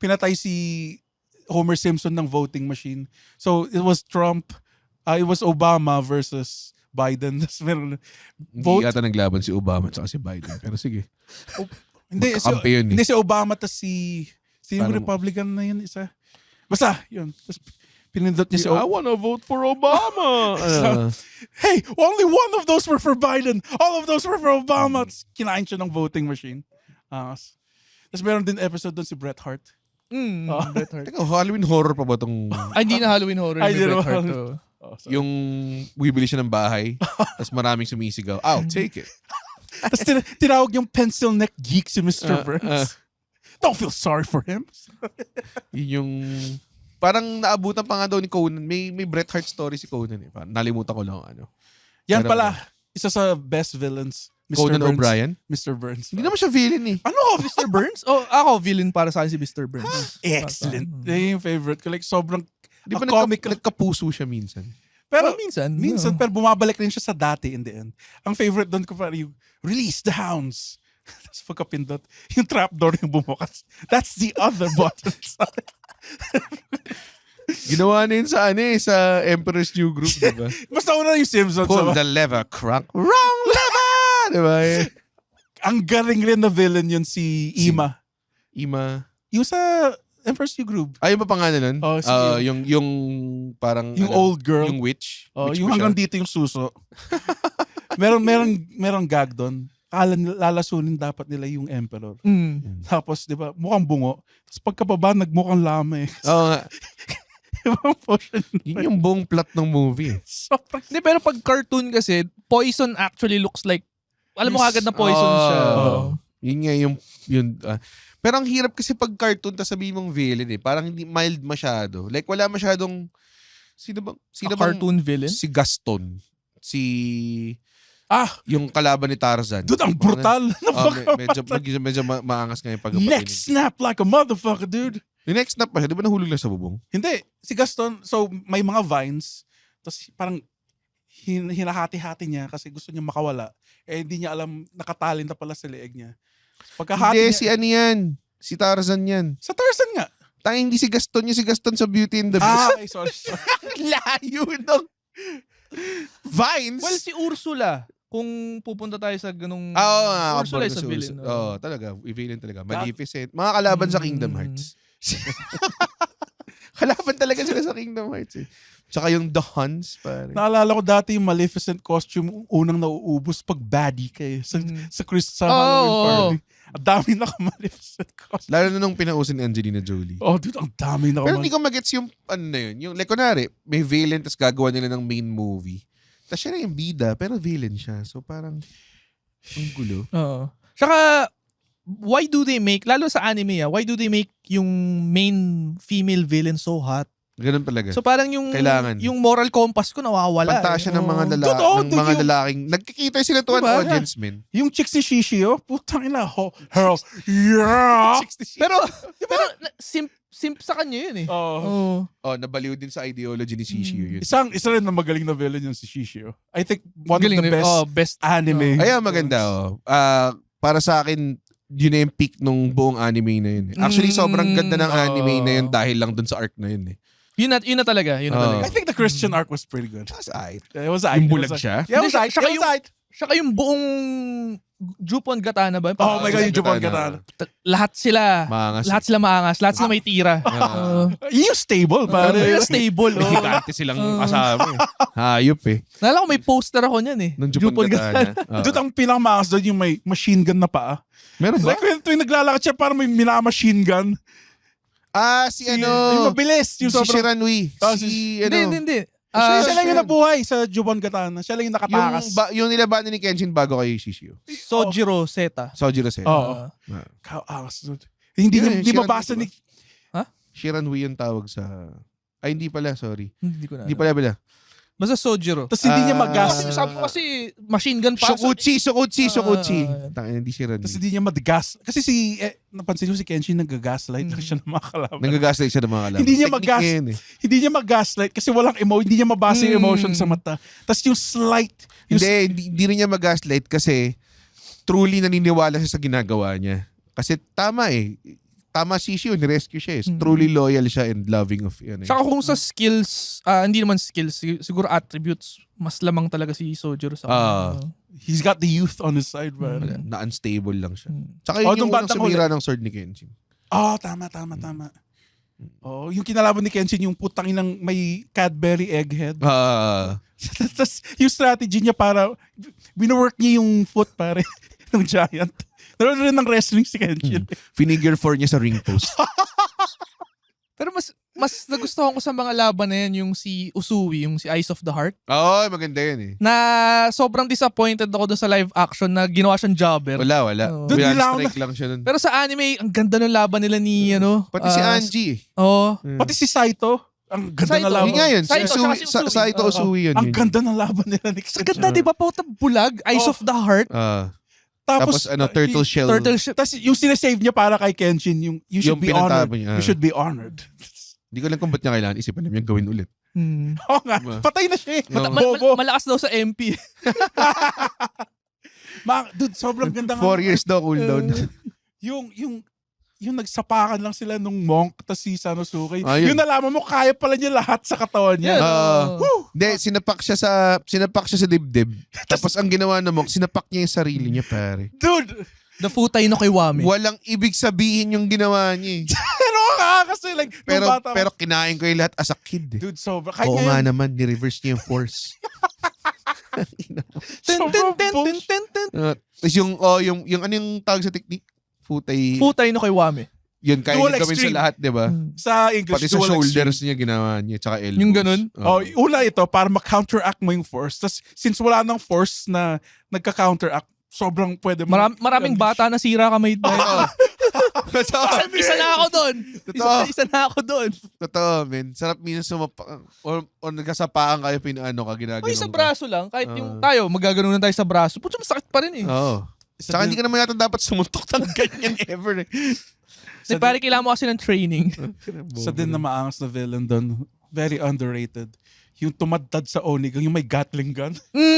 pinatay si Homer Simpson ng voting machine. So, it was Trump, it was Obama versus Biden. Hindi yata naglaban si Obama at si Biden. Pero sige. Hindi si Obama tas si yung Republican na yun isa. Basta, yun. Tapos, pinindot niya si I wanna vote for Obama. Hey, only one of those were for Biden. All of those were for Obama. Kinain siya ng voting machine. Tapos meron din episode doon si Bret Hart. Bret Hart. Teka, Halloween horror pa ba itong... Hindi na Halloween horror. Ay, Bret Hart. Yung bibili siya ng bahay, tapos maraming sumisigaw. I'll take it. Tapos tinawag yung pencil neck geek si Mr. Burns. Don't feel sorry for him. Yun yung... Parang naabutan pa nga daw ni Conan. May Bret Hart story si Conan eh. Nalimutan ko lang ano. Yan pala, isa sa best villains. Mr. Conan Burns. O'Brien? Mr. Burns. Hindi naman siya villain eh. Ano? Mr. Burns? Ako, villain para sa akin si Mr. Burns. Excellent. Yan yung favorite ko. Like, sobrang Di ba comical. nagkapuso siya minsan? Pero minsan. Pero bumabalik rin siya sa dati in the end. Ang favorite doon ko parang yung release the hounds. Tapos pagkapindot, yung trapdoor yung bumukas. That's the other button. Ginawa na yun sa Emperor's New Group, diba? Basta una yung Simpsons. Pull the lever, crank. Wrong lever! Diba? Ang galing rin na villain yun si Ima. Ima? Yung sa Emperor's New Group. Ay, yung pa pangalan nun? Oh, yung parang... Yung old girl. Yung witch. Oh, witch yung hanggang dito yung suso. Merong gag doon. Lalasunin dapat nila yung emperor. Tapos, di ba, mukhang bungo. Tapos pagkababa, nagmukhang lama eh. Oo nga. Yun yung buong plot ng movie. Hindi, pero pag cartoon kasi, Poison actually looks like, alam mo kagad na Poison siya. Yun nga yung pero ang hirap kasi pag cartoon, tas sabihin mong villain eh. Parang hindi mild masyado. Like, wala masyadong, sino bang cartoon villain? Si Gaston. Yung kalaban ni Tarzan. Dude, ang brutal. Medyo maangas nga yung pagpapakinig. Neck snap like a motherfucker, dude. Yung next snap pa siya, di ba nahulog lang sa bubong? Hindi. Si Gaston, so may mga vines, tapos parang hinahati-hati niya kasi gusto niya makawala. Eh, hindi niya alam, nakatalin na pala sa leeg niya. Hindi, si ano yan? Si Tarzan yan. Sa Tarzan nga. Hindi si Gaston. Yung si Gaston sa Beauty and the Beast. Ay, sorry. Layo nung vines. Well, si Ursula. Kung pupunta tayo sa ganung... Ursula is a villain. Talaga. Villain talaga. Maleficent. Mga kalaban sa Kingdom Hearts. Kalaban talaga sila sa Kingdom Hearts eh. Tsaka yung The Huns. Naalala ko dati yung Maleficent costume, unang nauubos pag baddie kayo sa Halloween party. Ang dami naka-Maleficent costume. Lalo na nung pinausin ni Angelina Jolie. Oh, dude, ang dami naka-Maleficent. Pero hindi ko magets yung ano na yun. Yung, like, kunwari, may villain tas gagawa nila ng main movie. Tas siya na yung bida, pero villain siya. So parang, ang gulo. Oo. Saka, why do they make, lalo sa anime why do they make yung main female villain so hot? Ganun talaga. So parang yung moral compass ko nawawala. Pantasya ng mga lalaking. Nagkikita sila to an audience, men. Yung chick si Shishi, putang ina. Yeah! pero simp sa kanya yun eh. Oo. Oh, nabaliw din sa ideology ni Shishio yun. Isa rin na magaling na villain yung si Shishio. I think one Galing of the na- best best. anime. Ayan, maganda. Para sa akin, yun na yung peak nung buong anime na yun. Actually, sobrang ganda ng anime na yun dahil lang dun sa arc na yun. Yun na talaga. Yun na talaga. I think the Christian arc was pretty good. That's aight. It was Yung bulag siya? Yeah, it was Hindi, aight. siya It was aight. Saka yung buong Jupon Katana ba? Oh my God, yung Jupon Katana. Katana. Lahat sila. Maangas. Lahat sila maangas. Lahat sila may tira. Yung stable, Parang pare. stable. Oh. Higante silang kasama. Hayop eh. Nalala ko may poster ako niyan eh. Nung Jupon Katana. Doon ang pinakamangas doon yung may machine gun na paa. Meron ba? Like when tuwing naglalakad siya parang may machine gun. Si Yung mabilis. Yung si sobrang... Shiranui. Oh, Si Hindi. siya lang yung nabuhay sa Jupon Katana. Siya lang yung nakatakas. yung nilabanan ni Kenshin bago kay Shishio. Sojiro Zeta. Sojiro Sen. Oo. Ah. Kaangas doon. Hindi Yeah, hindi Shiranui mabasa ba? ni... Shiranui yung tawag sa... Ay, hindi pala. Sorry. Hindi ko na. Hindi pala. Basta Sojiro. Tapos hindi niya magas. Kasi sabi ko kasi machine gun pa. Shokutsu. Ah. Tangina, hindi Shiranui. Tapos hindi niya madigas. Kasi napansin ko si Kenshin nag-gaslight lang siya ng mga kalaban. Nagagaslight siya ng mga kalaban. Hindi niya Technique niya yun eh. Hindi niya mag-gaslight kasi walang hindi niya mabasa yung emotion sa mata. Tapos yung slight, Hindi rin niya mag-gaslight kasi truly naniniwala siya sa ginagawa niya. Kasi tama eh. Tama si Shishio, ni-rescue siya eh. Truly loyal siya and loving of yun eh. Saka kung sa skills, hindi naman skills, siguro attributes, mas lamang talaga si Sojiro sa he's got the youth on his side, man. Na unstable lang siya. Mm. Tsaka yun yung unang batang sumira ng sword ni Kenshin. Oh, tama. Oh, yung kinalaban ni Kenshin, yung putang inang may Cadbury egghead. Tapos yung strategy niya para, wino-work niya yung foot pare, ng giant. Naroon rin ng wrestling si Kenshin. Finigure 4 niya sa ring post. Pero mas nagustuhan ko sa mga laban na yan yung si Usui, yung si Eyes of the Heart. Oo, maganda yun eh. Na sobrang disappointed ako dun sa live action na ginawa siyang jobber. Wala. Oo. Doon One nilaw strike lang siya nun. Pero sa anime, ang ganda ng laban nila ni Pati si Angie eh. Oo. Pati si Saito, ang ganda Saito. na laban. Yun nga yun. Saito, tsaka si Usui. Saito Usui yun. Ang ganda ng laban nila ni Sa ganda, di ba po? Bulag, Eyes of the Heart. Tapos turtle shell. Turtle ship. Tapos yung sinesave niya para kay Kenshin, yung you should Yung be honored. pinatabo niya. You should be honored. Hindi ko lang kung ba't niya kailangan isipan namin yung gawin ulit. Oo nga, Diba? patay na siya eh. No. Bobo. Malakas daw sa MP. Dude, sobrang ganda 4 years daw cooldown. Yung nagsapakan lang sila nung monk tas si Sanosuke. Yun. Yung nalaman mo, kaya pala niya lahat sa katawan niya. Hindi, sinapak siya sa dibdib. Tapos ang ginawa na monk, sinapak niya yung sarili niya, pare. Dude! The Futay no kay Wami. Walang ibig sabihin yung ginawa niya eh. Pero kasi like, Pero, nung bata, pero kinain ko yung lahat as a kid eh. dude, sobra. Kahit Oo nga ngayon, naman, ni-reverse niya yung force. sobrang bullshit. Tapos yung ano yung tawag sa technique? Futay no kay Wami. Yun, kaya Dual niya gawin sa extreme. lahat, di ba? Sa English, Pati sa dual shoulders extreme. niya ginawa niya, tsaka elbows. Yung ganun? Una ito, para ma-counteract mo yung force. Tapos, since wala nang force na nagka-counteract, sobrang pwede mo. Maraming bata na sira kamay dahil. Totoo. Isa na ako doon. Totoo. Isa na ako doon. Totoo, men. Sarap minsan sumapak. O nagkasapaan kayo, pinaano ka, ginaganon Ay, sa ka. braso lang. Kahit yung tayo, magaganon tayo sa braso. Putya, masakit pa rin eh. Oo. Saka hindi ka naman yata dapat sumuntok ng ganyan ever eh. Di, pare, kailangan mo kasi ng training. Sa din na maangas na villain doon, very underrated. Yung tumadtad sa Onigang, yung may Gatling gun.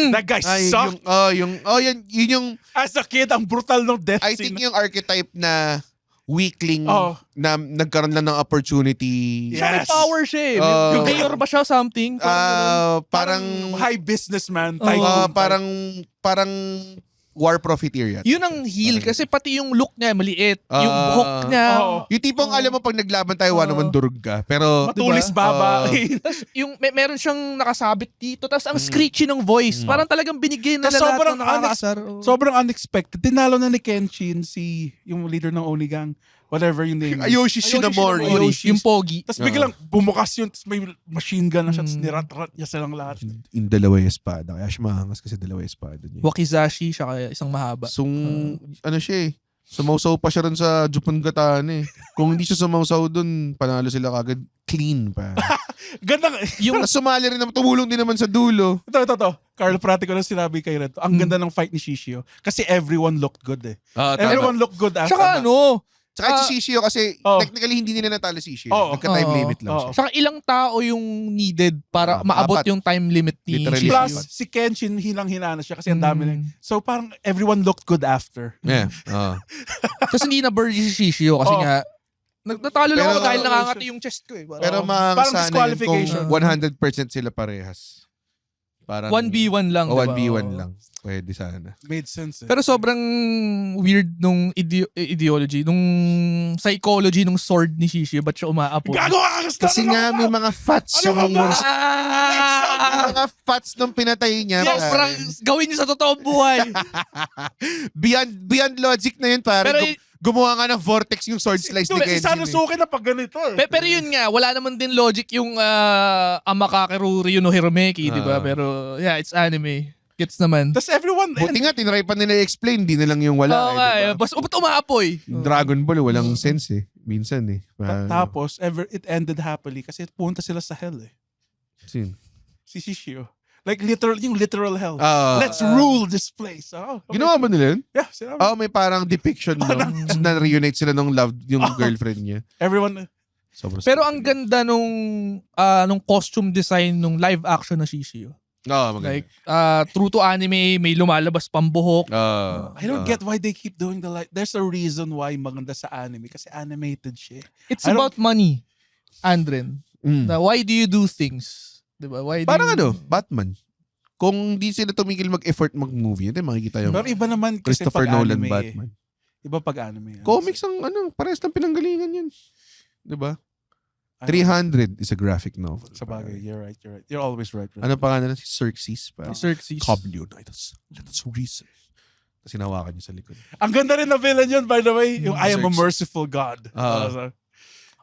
That guy sucked. Yun yung, As a kid, ang brutal ng death I scene. think yung archetype na weakling na nagkaroon lang ng opportunity. Yes. Siya may power siya eh. Yung mayor ba siya something? Parang high businessman Oh. type. parang war profiteer yan. Yun ang heal kasi pati yung look niya maliit. Yung hook niya. Yung tipong alam mo pag naglaban tayo, naman durog ka. Pero Matulis baba. Tapos yung meron siyang nakasabit dito. Tapos ang screechy ng voice. Parang talagang binigay na Tas lahat sobrang ng nakakasar. Sobrang unexpected. Tinalo na ni Kenshin yung leader ng Onigang. Whatever yung name. Ayoshi Shinamori. Yung pogi. Tapos biglang bumukas yun. Tapos may machine gun na siya. Tapos nirat-rat niya silang lahat. Yung dalawa yung espada. Kaya siya mahangas kasi dalawa yung espada niya. Wakizashi siya kaya isang mahaba. Ano siya eh. Sumausaw pa siya rin sa Jupon Katana eh. Kung hindi siya sumausaw dun, panalo sila kagad. Clean pa. Ganda. Yung sumali rin naman, tumulong din naman sa dulo. Ito. Carl, prati ko na sinabi kay Reto. Ang ganda ng fight ni Shishio. Kasi everyone looked good eh. Everyone looked good after Tsaka that. Tsaka si Shishio kasi technically hindi nila natalo si Shishio. Nagka-time limit lang siya. Saka ilang tao yung needed para maabot yung time limit ni Literally. Shishio. Plus, si Kenshin hilang-hina na siya kasi ang dami na. So parang everyone looked good after. Yeah. Kasi hindi na birdie si Shishio kasi nga, natalo lang ako dahil nangangati yung chest ko eh. Pero parang sana yun disqualification. kung 100% sila parehas. Parang 1v1 lang, diba? 1v1 lang. Pwede sana. Made sense. Pero sobrang weird nung ideology, nung psychology nung sword ni Shishio. Ba't siya umaapoy? Kasi nga may mga fats yung mga fats nung pinatay niya. Sobrang gawin niyo sa totoong buhay. beyond logic na yun, pare. Pero Gumawa nga ng vortex yung sword slice ni Si Kenshin. Sanosuke na pag ganito pero yun nga, wala naman din logic yung Amakakaru Ryu no Hiromeki, di ba? Pero yeah, it's anime. Gets naman. Tapos everyone... Buti nga, tinry pa nila i-explain. Di na lang yung wala. Oo nga, ba't umaapoy? Dragon Ball, walang sense eh. Minsan eh. Tapos, it ended happily kasi punta sila sa hell eh. Sin? Si Shishio. Like yung literal hell. Let's rule this place. Okay. Ginawa ba nila yun? Yeah, sinabi. May parang depiction na reunite sila nung yung girlfriend niya. Everyone... Pero ang ganda nung costume design nung live action na Shishio. Maganda. Like, true to anime, may lumalabas pambuhok. I don't get why they keep doing there's a reason why maganda sa anime kasi animated siya. It's about money, Andren. Na why do you do things? Diba? Parang Batman. Kung di sila tumigil mag-effort mag-movie, hindi makikita yung pero iba naman kasi Christopher Nolan anime, Batman. Iba pag anime. Comics ang parehas ng pinanggalingan yun. Diba? 300 is a graphic novel. Sabagay, you're right. You're always right. Ano pa nga na si Xerxes? Xerxes. Come Leonidas. Let us reason. Tapos hinawakan niya sa likod. Ang ganda rin na villain yun, by the way. Yung I am a merciful God.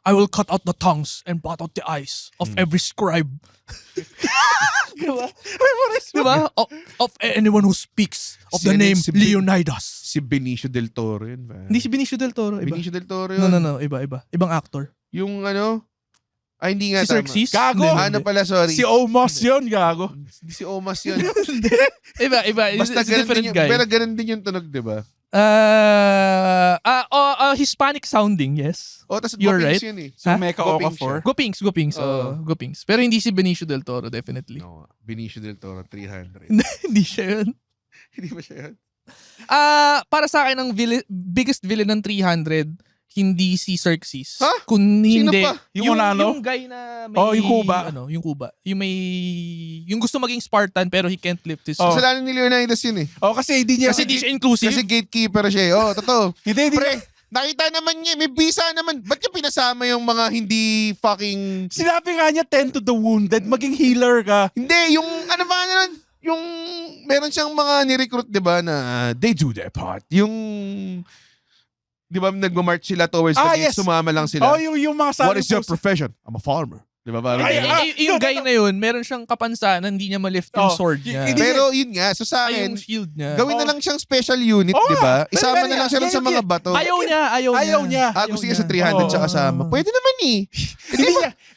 I will cut out the tongues and blot out the eyes of every scribe. Diba? Of anyone who speaks of the name Leonidas. Si Benicio del Toro yun. Hindi si Benicio del Toro. Iba. Benicio del Toro yun. No. Iba. Ibang actor. Yung hindi nga Si Xerxes? Gago. Pala, sorry. Si Omos yun, gago. Si Omas yun. Iba. Basta It's a different guy. Pero ganun din yung tunog, diba? Hispanic sounding, yes. Tas You're Gopings right. yun eh. So Mecha Oka 4. Gopings. Gopings. Pero hindi si Benicio del Toro, definitely. No, Benicio del Toro, 300. Hindi siya yun. Hindi ba siya yun? Para sa akin, ang biggest villain ng 300, hindi si Xerxes. Ha? Kung hindi, Sino pa? yung guy na may... yung Kuba. Yung Kuba. Yung gusto maging Spartan pero he can't lift his... Kasalanan ni Leonidas yun eh. Kasi hindi niya... Kasi di siya inclusive. Kasi gatekeeper siya eh. Totoo. Hindi. Pre, nakita naman niya, may visa naman. Ba't niya pinasama yung mga hindi fucking... Sinabi nga niya, tend to the wounded. Maging healer ka. Hindi, yung yung meron siyang mga ni-recruit, di ba, na they do their part. Yung... Di ba, nagmamarch sila towards the gate, sumama lang sila. Yung mga What is your profession? I'm a farmer. Di ba? Yung guy na yun, meron siyang kapansanan, hindi niya ma-lift yung sword niya. Pero yun nga, so sa akin, yung shield niya. gawin na lang siyang special unit, di ba? Isama na lang siya sa mga bato. Ayaw niya. Gusto niya sa 300 siya kasama. Pwede naman eh.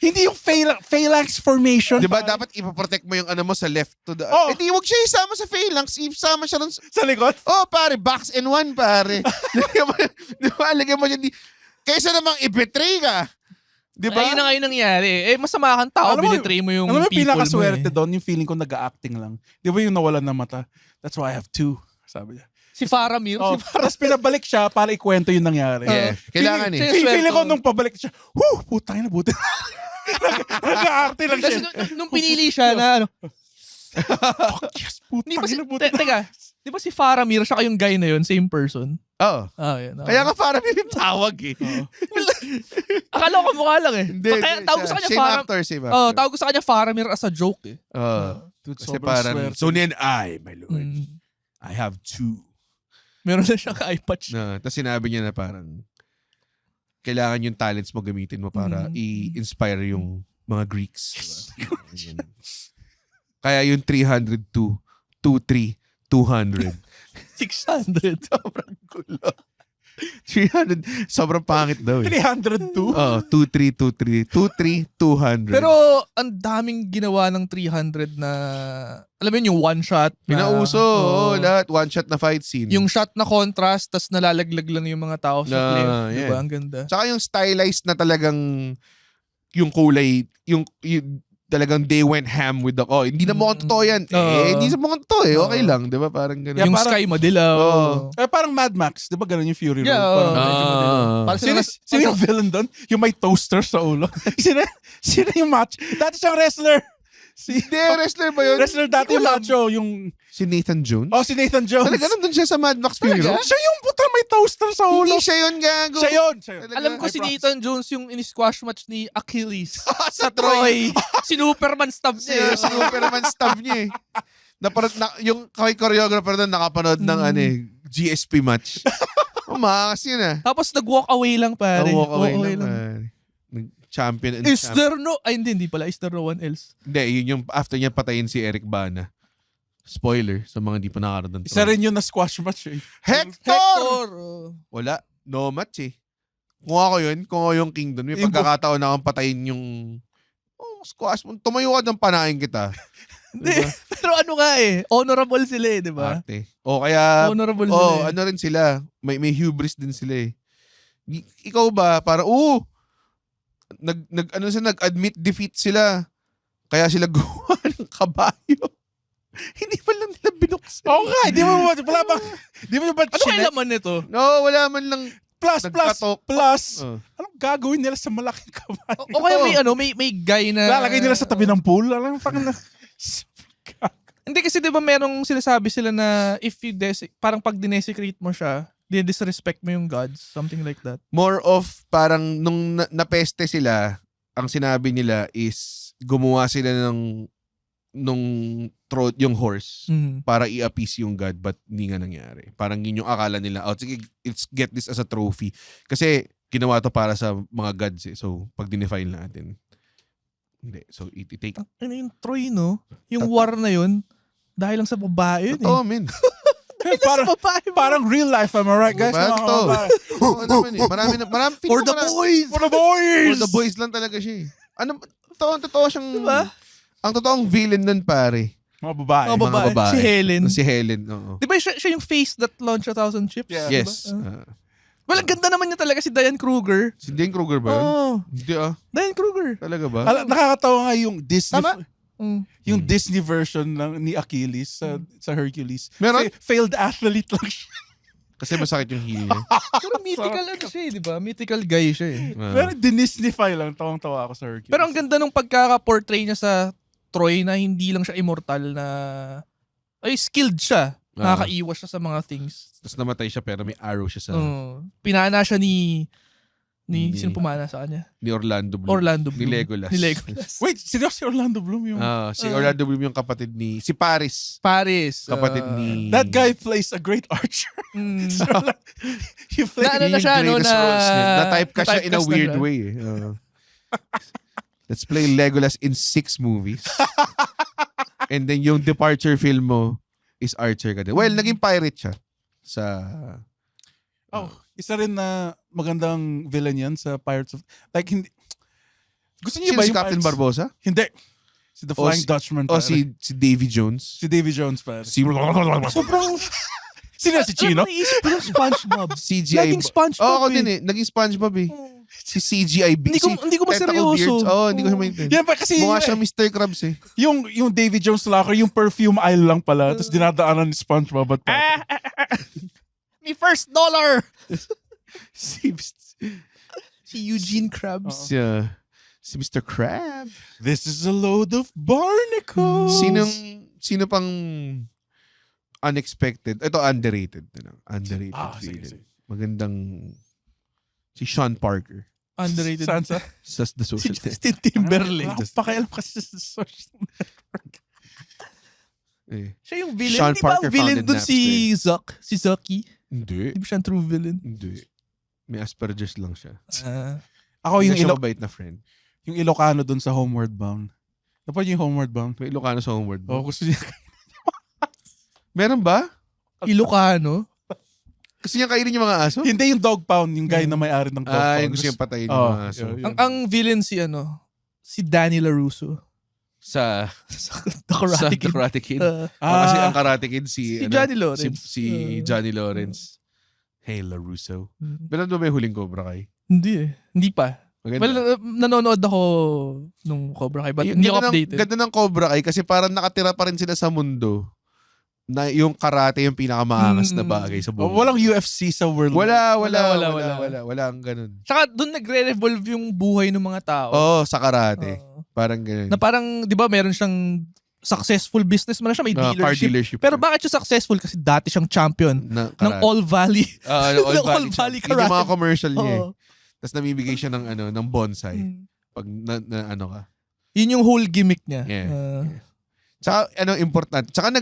Hindi yung phalanx formation. Di ba, dapat ipaprotect mo yung mo sa left to the... Hindi, huwag siya isama sa phalanx. Isama siya lang sa likod? Pare, box and one, pare. Di ba, lagyan mo siya. Kaysa namang i-betray ka. Di ba? Ayun na ngayon nangyari. Masama kang tao, binitray mo yung people mo. Pinakaswerte doon, yung feeling ko nag-a-acting lang. Di ba yung nawalan na mata? That's why I have two. Sabi niya. Si Faramir. Tapos pinabalik siya para ikwento yung nangyari. Kailangan eh. Feeling ko nung pabalik siya, putang na buti. Nag-a-arte lang siya. Nung pinili siya na Yes, putang na buti. Teka, di ba si Faramir, siya kayong guy na yun, same person? Oo. Kaya nga Faramir yung tawag eh. Akala ko mukha lang eh. Hindi, tawag ko sa kanya same actor. Tawag ko sa kanya Faramir as a joke eh. Kasi parang, so then my lord, I have two. Meron na siyang eye patch. Tapos sinabi niya na parang, kailangan yung talents mo gamitin mo para i-inspire yung mga Greeks. Diba? Kaya yung 302, 23, 200. 600. Sobrang gulo. 300. Sobrang pangit daw eh. 302? Oo, 2323. 200. Pero ang daming ginawa ng 300 na, alam mo yun, yung one shot. Pinauso, lahat. One shot na fight scene. Yung shot na contrast, tas nalalaglag lang yung mga tao sa cliff. yeah. Diba? Ang ganda. Tsaka yung stylized na talagang yung kulay, yung talagang they went ham with the, hindi na mukhang totoo yan. Hindi sa mukhang totoo eh. Okay lang, di ba? Parang ganun. Yung parang, sky madilaw. Parang Mad Max, di ba ganun yung Fury Road? Yeah, Parang medyo madilaw. Parang Sino yung villain doon? Yung may toaster sa ulo. sino yung match? Dati siyang wrestler. Hindi, wrestler ba yun? Wrestler dati yung macho, yung... Si Nathan Jones? Si Nathan Jones. Talaga nandun siya sa Mad Max Fury Road? Siya yung puta may toaster sa ulo. Hindi siya yun, gago. Siya yun. Talaga. Alam ko si Nathan Jones yung in-squash match ni Achilles sa Troy. Si Superman stab niya. Si Superman stab niya eh. Yung choreographer doon nakapanood ng GSP match. Umakas yun ah. Tapos nag-walk away lang pare. Walk away lang. Champion and Hindi pala. Is there no one else? Hindi, yun yung after niya patayin si Eric Bana. Spoiler sa mga hindi pa nakarating. Isa rin yun na squash match eh. Hector! Wala. No match eh. Kung ako yung king doon, may pagkakataon na akong patayin yung squash mo. Tumayo ka ng panahin kita. Hindi. Pero ano nga eh. Honorable sila eh, di ba? Arte. Kaya, honorable sila eh. ano rin sila. May hubris din sila eh. Ikaw ba, para, nag-admit defeat sila. Kaya sila gawa ng kabayo. Hindi pa lang nila binuksan. Di mo ba ano kaya laman nito? No, wala man lang. Plus. Anong gagawin nila sa malaking kabayo? O kaya may guy na... Lalagay nila sa tabi ng pool. Hindi kasi di ba merong sinasabi sila na if you parang pag dinesecrate mo siya, disrespect mo yung gods, something like that. More of parang nung napeste sila, ang sinabi nila is gumawa sila yung horse para i-appease yung god, but hindi nga nangyari. Parang yun yung akala nila, sige, let's get this as a trophy. Kasi ginawa to para sa mga gods eh. So pag dinefile natin, hindi. So i-take. Ano yung Troy, no? Yung war na yun, dahil lang sa babae yun eh. Men. Parang real life, am I right, guys? Marami For the boys! For the boys! For the boys lang talaga siya eh. Totoo siyang... Diba? Ang totoong villain nun, pare. Mga babae. Mga babae. Si Helen. Oo. Di ba siya yung face that launched 1,000 ships? Yeah. Yes. Diba? Well, ang ganda naman niya talaga si Diane Kruger. Si Diane Kruger ba yun? Oo. Hindi Diane Kruger. Talaga ba? Nakakatawa nga yung Disney. Tama? Yung Disney version ni Achilles sa Hercules. Meron? Failed athlete lang siya. Kasi masakit yung heel niya. Pero mythical siya eh, di ba? Mythical guy siya eh. Pero dinisney-fy lang. Tawang-tawa ako sa Hercules. Pero ang ganda nung pagkaka-portray niya sa Troy na hindi lang siya immortal na... skilled siya. Nakakaiwas siya sa mga things. Tapos namatay siya pero may arrow siya sa... Pinana siya ni sino pumana sa kanya? Ni Orlando Bloom. Ni Legolas. Wait, seryoso si Orlando Bloom yung... Si Orlando Bloom yung kapatid ni... Si Paris. Kapatid ni... That guy plays a great archer. Na siya, no? Na-type ka siya in a weird way. Let's play Legolas in 6 movies. And then yung departure film mo is Archer ka din. Well, naging pirate siya. Isa rin na magandang villain yan sa Pirates of... Like, hindi... Gusto niyo ba si yung Captain Pirates? Barbosa? Hindi. Si The Flying Dutchman. Si Davy Jones? Si Davy Jones, pare. Sobrang... Sino si Chino? Naisip ko yung SpongeBob. CGI. Naging SpongeBob ako din eh. Naging SpongeBob eh. Si CGI. Hindi ko maseryoso. Hindi ko maintindihan. Yan pa kasi... Mukha siya Mr. Krabs eh. Yung Davy Jones locker, yung perfume aisle lang pala. Tapos dinadaanan ni SpongeBob at Me first $1. si Eugene Krabs. Si Mr. Crab. This is a load of barnacles. Sino pang unexpected? Ito underrated. Underrated. Sige. Magandang si Sean Parker. Underrated. Sansa? Sa The Social Si Justin Timberlake. Pakialam kasi sa social network. Siya yung villain. Sean Di ba Parker ang villain founded dun si Zuck? Si Zucky? Hindi. Di ba siya ang true villain? Hindi. May Asperger's lang siya. Ako yung siya mabait na friend. Yung Ilocano dun sa Homeward Bound. Napanood yung Homeward Bound? May Ilocano sa Homeward Bound. Gusto niya. Meron ba? Ilocano? Gusto niya kainin yung mga aso? Hindi yung dog pound, yung guy na may-ari ng dog pound. Yung gusto niya patayin yung mga aso. Ang villain si Danny LaRusso. Sa The Karate Kid. The Karate Kid. Ah. Kasi ang Karate Kid si Johnny Lawrence. Si Johnny Lawrence. Hey, LaRusso. Pero ba may huling Cobra Kai? Hindi eh. Hindi pa. Maganda. Well, nanonood ako nung Cobra Kai, but hindi ako updated. Ganda ng Cobra Kai kasi parang nakatira pa rin sila sa mundo na yung karate yung pinakamaangas na bagay sa buong. Walang UFC sa world. Wala ang ganun. Tsaka doon nagre-revolve yung buhay ng mga tao. Sa karate. Parang ganun. Na parang, di ba, meron siyang successful businessman na siya, may car dealership. dealership. Pero bakit siya successful? Kasi dati siyang champion ng All Valley. All Valley Karate. Yung mga Karate. commercial niya Tapos namibigay siya ng bonsai. Pag ano ka. Yun yung whole gimmick niya. Yeah. Tsaka important. Tsaka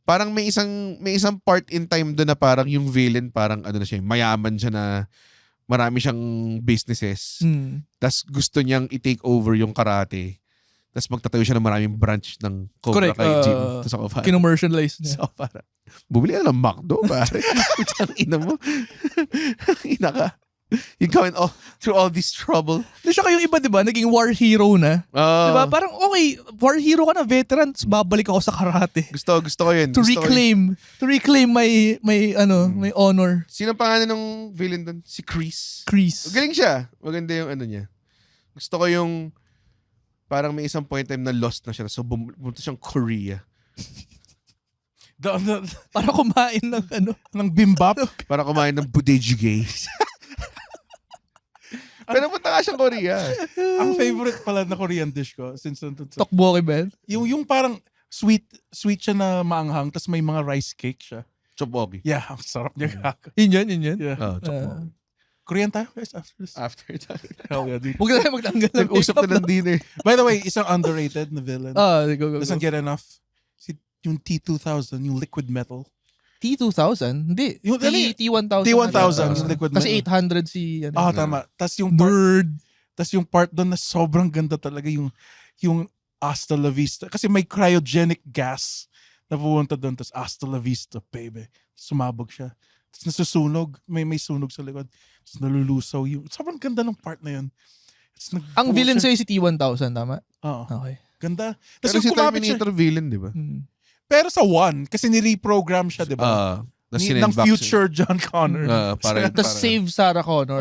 parang may isang part in time doon na parang yung villain parang na siya, mayaman siya na marami siyang businesses. Tapos gusto niyang i-take over yung karate. Tapos magtatayo siya ng maraming branch ng Cobra Kai gym. Tapos ako parang kinommercialize niya. So parang bumili ka ng McDo, pare. Putang ina mo. Ina ka. You going through all this trouble. Di siya kayong iba, di ba? Naging war hero na. Di ba? Parang, okay, war hero ka na, veteran, tapos babalik ako sa karate. Gusto ko yun. To reclaim my honor. Sino pangalan ng villain doon? Si Chris. Galing siya. Maganda yung niya. Gusto ko yung parang may isang point time na lost na siya. So, pumunta siyang Korea. Para kumain ng bimbap. Para kumain ng budae-jjigae. Pero punta ka siyang Korea. Ang favorite pala na Korean dish ko since tteokbokki ba? Yung parang sweet siya na maanghang tapos may mga rice cake siya. Tteokbokki. Yeah, ang sarap niya. Yun. Yeah. Tteokbokki. Korean tayo guys after this. After that. Hell yeah, dude. Huwag na tayo magtanggal ng Nag-usap na ng dinner. By the way, isang underrated na villain. Go. Doesn't get enough. Yung T-2000, yung liquid metal. T-2000? Hindi. Yung T-1000. T-1000, yung liquid metal. Kasi 800 si... Tama. Tapos yung part doon na sobrang ganda talaga yung hasta la vista. Kasi may cryogenic gas na pupunta doon. Tapos hasta la vista, baby. Sumabog siya. Tapos nasusunog. May sunog sa likod. Tapos nalulusaw yung... Sobrang ganda ng part na yun. Ang villain sa'yo si T-1000, tama? Oo. Okay. Ganda. Pero si Terminator villain, di ba? Pero sa 1, kasi ni-reprogram siya, di ba? Ng future John Connor. Para save Sarah Connor.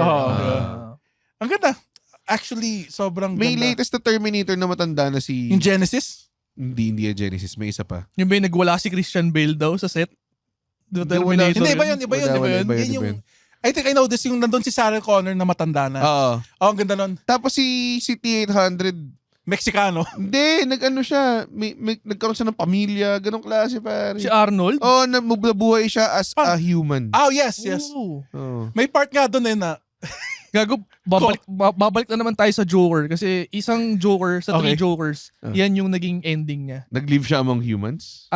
Ang ganda. Actually, sobrang may ganda. latest na Terminator na matanda na si... Yung Genesis? Hindi yung Genesis. May isa pa. Yung may nagwala si Christian Bale daw sa set? Hindi, iba yun. Yung... I think I know this. Yung nandun si Sarah Connor na matanda na. Ang ganda nun. Tapos si T-800... Mexicano? Hindi, siya. Nagkaroon siya ng pamilya, ganong klase pare. Si Arnold? Nabuhay siya as a human. Yes. May part nga doon na Gago, babalik na naman tayo sa Joker kasi isang Joker sa 3 Jokers, yan yung naging ending niya. Nag-live siya among humans?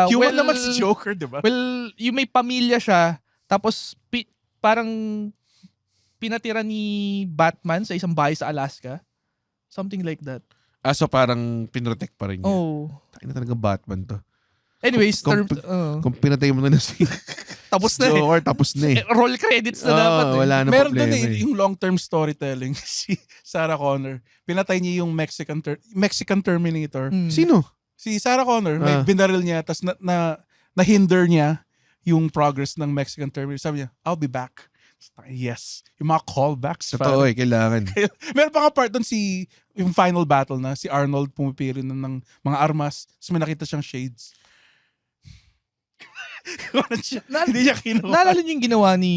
Human naman si Joker, di ba? Well, yung may pamilya siya, tapos parang pinatira ni Batman sa isang bahay sa Alaska. Something like that. So parang pinrotect pa rin niya. Tayo na talaga Batman to. Anyways, kung pinatay mo na si tapos na Joker, tapos na eh. Roll credits na dapat eh. Wala na meron problema doon yung long-term storytelling si Sarah Connor. Pinatay niya yung Mexican Terminator. Sino? Si Sarah Connor. May binaril niya, tapos na-hinder niya yung progress ng Mexican Terminator. Sabi niya, I'll be back. Yes. Yung mga callbacks. Totoo kailangan. Meron pa nga part doon yung final battle na si Arnold pumipili ng mga armas. Tapos may nakita siyang shades. Hindi niya kinuha. Naalala niyo yung ginawa ni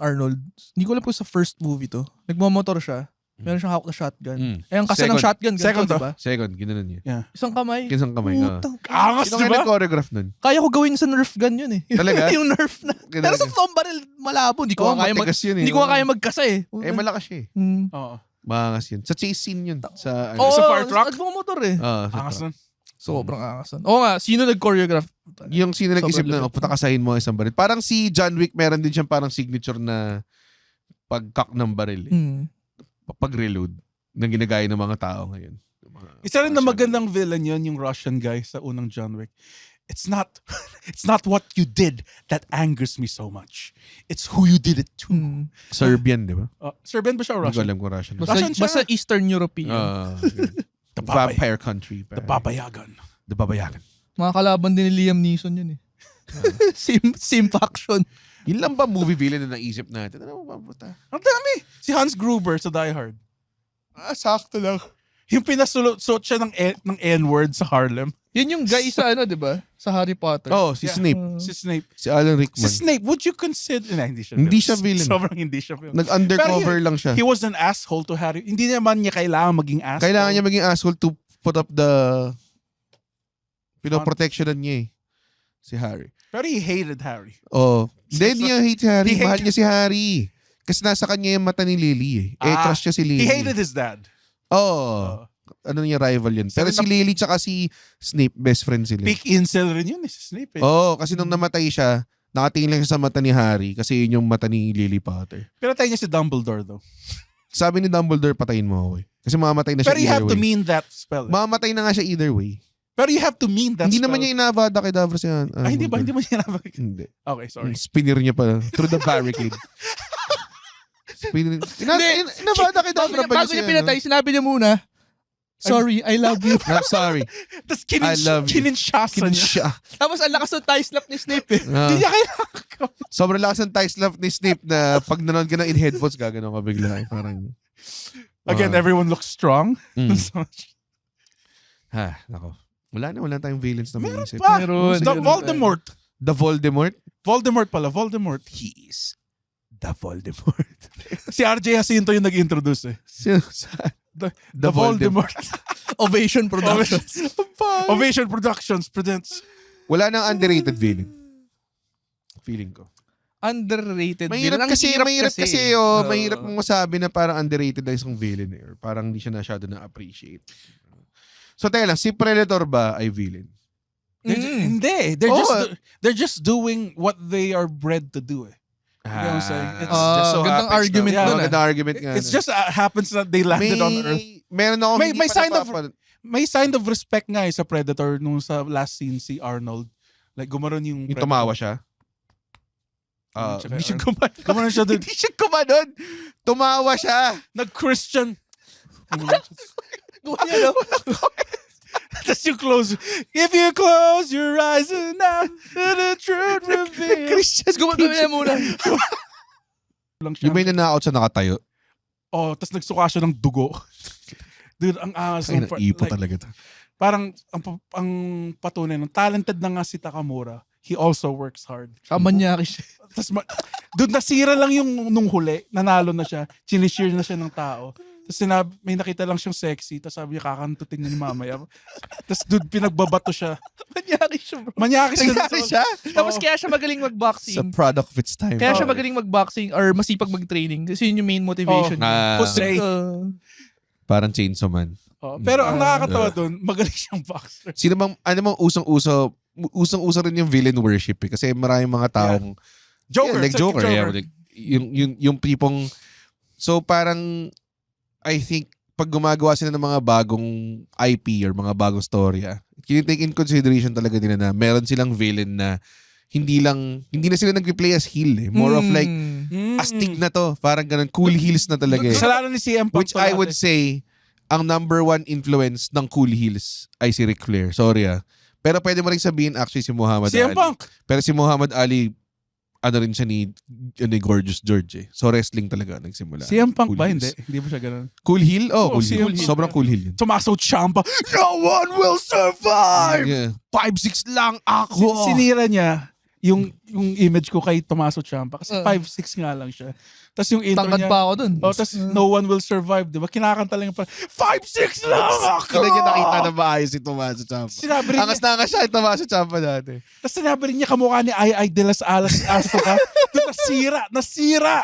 Arnold? Hindi ko alam po sa first movie to. Nagmamotor siya. Meron siyang hawak na shotgun. Ang kasa ng shotgun. Second to. Diba? Second, ginanon niya. Yeah. Isang kamay. Angas, diba? Sino nag-choreograph nun? Kaya ko gawin sa Nerf gun yun eh. Talaga? Yung Nerf na. Pero sa totoong baril, malabo. Hindi ko kaya magkasa eh. Malakas siya eh. Oo. Maangas yun. Sa chase scene yun. Sa fire truck? Nagmamotor eh. Angas nun. Sobrang angas nun. Oo nga, sino nag-choreograph? Yung sino nag-isip na, patakasahin mo isang baril. Parang si John Wick, meron din siyang parang signature na pag-cock ng baril eh. Pag-reload na ginagaya ng mga tao ngayon. Isa rin na magandang villain yun, yung Russian guy sa unang John Wick. it's not what you did that angers me so much. It's who you did it to. Serbian, di ba? Serbian ba siya or Hindi ko Russian? alam kung Russian. Russian siya. Basta Eastern European. The Babay- Vampire country. The Babayagan. The Babayagan. Mga kalaban din ni Liam Neeson yun eh. Sim faction. Yun lang ba movie villain na naisip natin? Ano ba puta? Ang dami. Si Hans Gruber sa Die Hard. Sakto lang. Yung pinasulot siya ng N-word sa Harlem. Yun yung guy sa ano, di ba? Sa Harry Potter. Oh, si Yeah. Snape. Si Snape. Si Alan Rickman. Si Snape, would you consider... hindi siya Hindi siya villain. Sobrang hindi siya villain. Nag-undercover lang siya. He was an asshole to Harry. Hindi naman niya kailangan maging asshole. Kailangan niya maging asshole to put up the pinoprotectionan niya eh. Si Harry. Pero he hated Harry. Oh. Hindi niya hate si Harry. He Mahal hate- niya si Harry. Kasi nasa kanya yung mata ni Lily eh. Crush niya si Lily. He hated his dad. Oh. Ano niya, rival yun. Pero si Lily tsaka si Snape, best friend sila. Peak incel rin yun, si Snape. Oh, kasi nung namatay siya, nakatingin lang siya sa mata ni Harry kasi yun yung mata ni Lily Potter. Pero tayo niya si Dumbledore though. Sabi ni Dumbledore, patayin mo ako eh. Kasi mamamatay na siya Pero you either have to way. mean that spell. Mamamatay na nga siya either way. Pero you have to mean that Hindi spell. naman niya inavada kay Davros yan. Hindi ba? Hindi mo niya nabag. Hindi. Okay, sorry. Spinner niya pa through the barricade. Inavada kay Davros ba Bago niya pinatay, sinabi niya muna, sorry, I love you. I'm sorry. Tapos I love you. kininshasa niya. Siya. Tapos ang lakas ng tie slap ni Snape eh. Hindi niya kailangan. Sobrang lakas ng tie slap ni Snape na pag nanood ka ng in headphones, gaganon ka bigla. Parang... Again, everyone looks strong. Nako. Wala tayong villains na Meron maisip. pa. Meron. Voldemort. The Voldemort? Voldemort pala. Voldemort. He is the Voldemort. Si RJ Jacinto yung nag-introduce eh. The Voldemort. Ovation Productions. Ovation Productions presents. Wala nang underrated villain. Feeling ko. Underrated Mahirap villain. kasi, Ang mahirap mong masabi na parang underrated na isang villain or parang hindi siya masyado na-appreciate. So, teka lang, si Predator ba ay villain? Hindi. They're just doing what they are bred to do eh. You know what I'm saying? It's just so gandang happens argument na, dun, Gandang argument nga. It's just happens that they landed on Earth. Meron ako May sign of respect nga sa Predator nung sa last scene si Arnold. Like gumaron yung Yung Predator. tumawa siya. Hindi siya gumaron siya doon. Hindi siya kumanon. Tumawa siya. Nag-Christian. Ganyan, no? Tapos yung close. If you close your eyes enough, the truth reveals. Christian. Gumagawin muna. Lang siya. Yung may nanakot sa nakatayo. Oh, tapos nagsuka siya ng dugo. Dude, ang angas. Ay, naipo talaga to. Parang ang patunay ng talented na nga si Takamura. He also works hard. Kamanyaki siya. Tapos dude, nasira lang yung nung huli. Nanalo na siya. Chinisheer na siya ng tao. Tapos may nakita lang siyang sexy. Tapos sabi niya, kakantutin niya ni mamaya. Tapos dude, pinagbabato siya. Manyaki siya, bro. Manyaki siya. Tapos kaya siya magaling It's a mag-boxing. product of its time. Kaya siya magaling mag-boxing or masipag mag-training. Kasi yun yung main motivation. Jose. Parang Chainsaw Man. Pero ang nakakatawa doon, magaling siyang boxer. Sino bang, ano bang usong-uso rin yung villain worship eh. Kasi maraming mga taong, Joker. like Joker. Yeah, like, yung tipong, so parang, I think, pag gumagawa sila ng mga bagong IP or mga bagong storya, take in consideration talaga nila na meron silang villain na hindi na sila nag-play as heel eh. More of like, astig na to. Parang ganun, cool heels na talaga eh. Kasalanan ni CM Punk. Which I would say, ang number one influence ng cool heels ay si Ric Flair. Sorry ah. Pero pwede mo rin sabihin actually si Muhammad CM Ali. Punk. Pero si Muhammad Ali, ano rin siya ni Gorgeous George eh. So wrestling talaga nagsimula. CM Punk Cool ba? heels. Hindi ba siya ganun? Cool heel? Oh, cool CM heel. Punk. Sobrang cool heel yun. Tommaso Ciampa. No one will survive! Yeah. 5'6 lang ako. Sinira niya yung image ko kay Tommaso Ciampa kasi 5'6 nga lang siya. Tapos yung intro Tangkad niya. pa ako dun. Tapos no one will survive, di ba? Kinakanta lang yung 5'6 lang ako! Hindi niya nakita na maayos si Tommaso Ciampa. Sinabi rin Angas niya, na nga siya yung Tommaso Ciampa dati. tapos sinabi rin niya kamukha ni Ay de las Alas Asto ka. Doon nasira.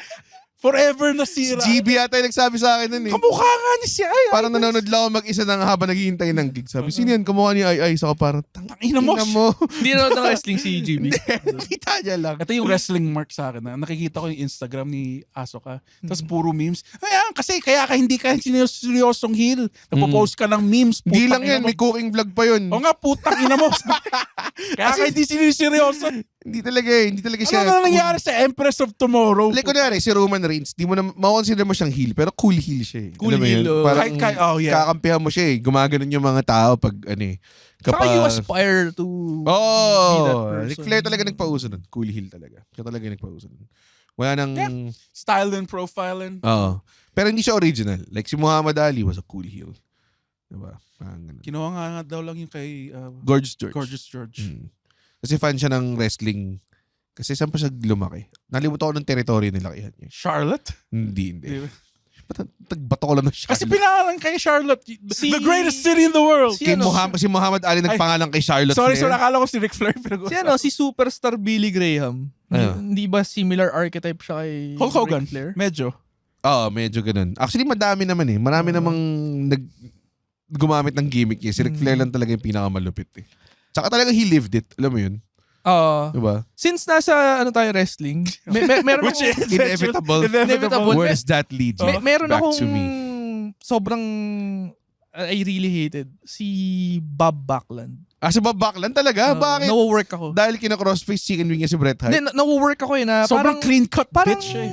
Forever Si nasira. GB yata yung nagsabi sa akin nun eh. Kamukha nga niya siya. Ay, Parang nanonood lang ako mag-isa nang habang naghihintay ng gig. Sabi, sino yan? Kamukha ni Ay. So ako parang, ina mo. Hindi na ng wrestling si GB. Nakita niya lang. Ito yung wrestling mark sa akin. Nakikita ko yung Instagram ni Asuka. Tapos puro memes. Ayan, kasi kaya ka hindi ka seryosong heel. Nagpo-post ka ng memes. Hindi putang lang ina yan, mo. may cooking vlog pa yun. O nga, putang ina mo. Kaya ka hindi siniseryoso. Hindi talaga siya. Ano na nangyari sa Empress of Tomorrow? Like, kunwari, si Roman Reigns, di mo na, ma-consider mo siyang heel, pero cool heel siya eh. Cool Alam mo yun? heel, oh. Parang Oh, yeah. kakampihan mo siya eh. Gumaganon yung mga tao pag, Saka you aspire to be that Oh, person. Ric Flair talaga nagpauso nun. Cool heel talaga. Siya talaga nagpauso nun. Wala nang... Yeah. Style and profiling. Oo. Pero hindi siya original. Like si Muhammad Ali was a cool heel. Diba? Parang ganun. Kinuha nga daw lang yung kay Gorgeous George. Gorgeous George. Kasi fan siya ng wrestling. Kasi saan pa siya lumaki? Nalimutan ko ng territory nila kaya niya. Charlotte? Hindi. Di ba? Tagbato ko lang ng Charlotte. Kasi pinangalan kay Charlotte. Si- The greatest city in the world. Si- Kay ano? Si Muhammad Ali nagpangalan kay Charlotte Sorry, Flair. akala ko si Ric Flair. Si superstar Billy Graham. Ano? Hindi ba similar archetype siya kay Hulk Hogan. Ric Flair? Medyo. Oo, medyo ganun. Actually, madami naman eh. Marami namang gumamit ng gimmick niya. Si Ric Flair lang talaga yung pinakamalupit eh. Tsaka talaga he lived it. Alam mo yun? Diba? Since nasa tayo wrestling, meron Which akong, is Inevitable. Inevitable. Where does that lead you? meron Back akong to me. sobrang I really hated si Bob Backlund. Si Bob Backlund talaga? Bakit? Nawo-work ako. Dahil kina-crossface chicken wing niya si Bret Hart? Hindi, nawo-work ako na Sobrang clean cut parang, bitch eh.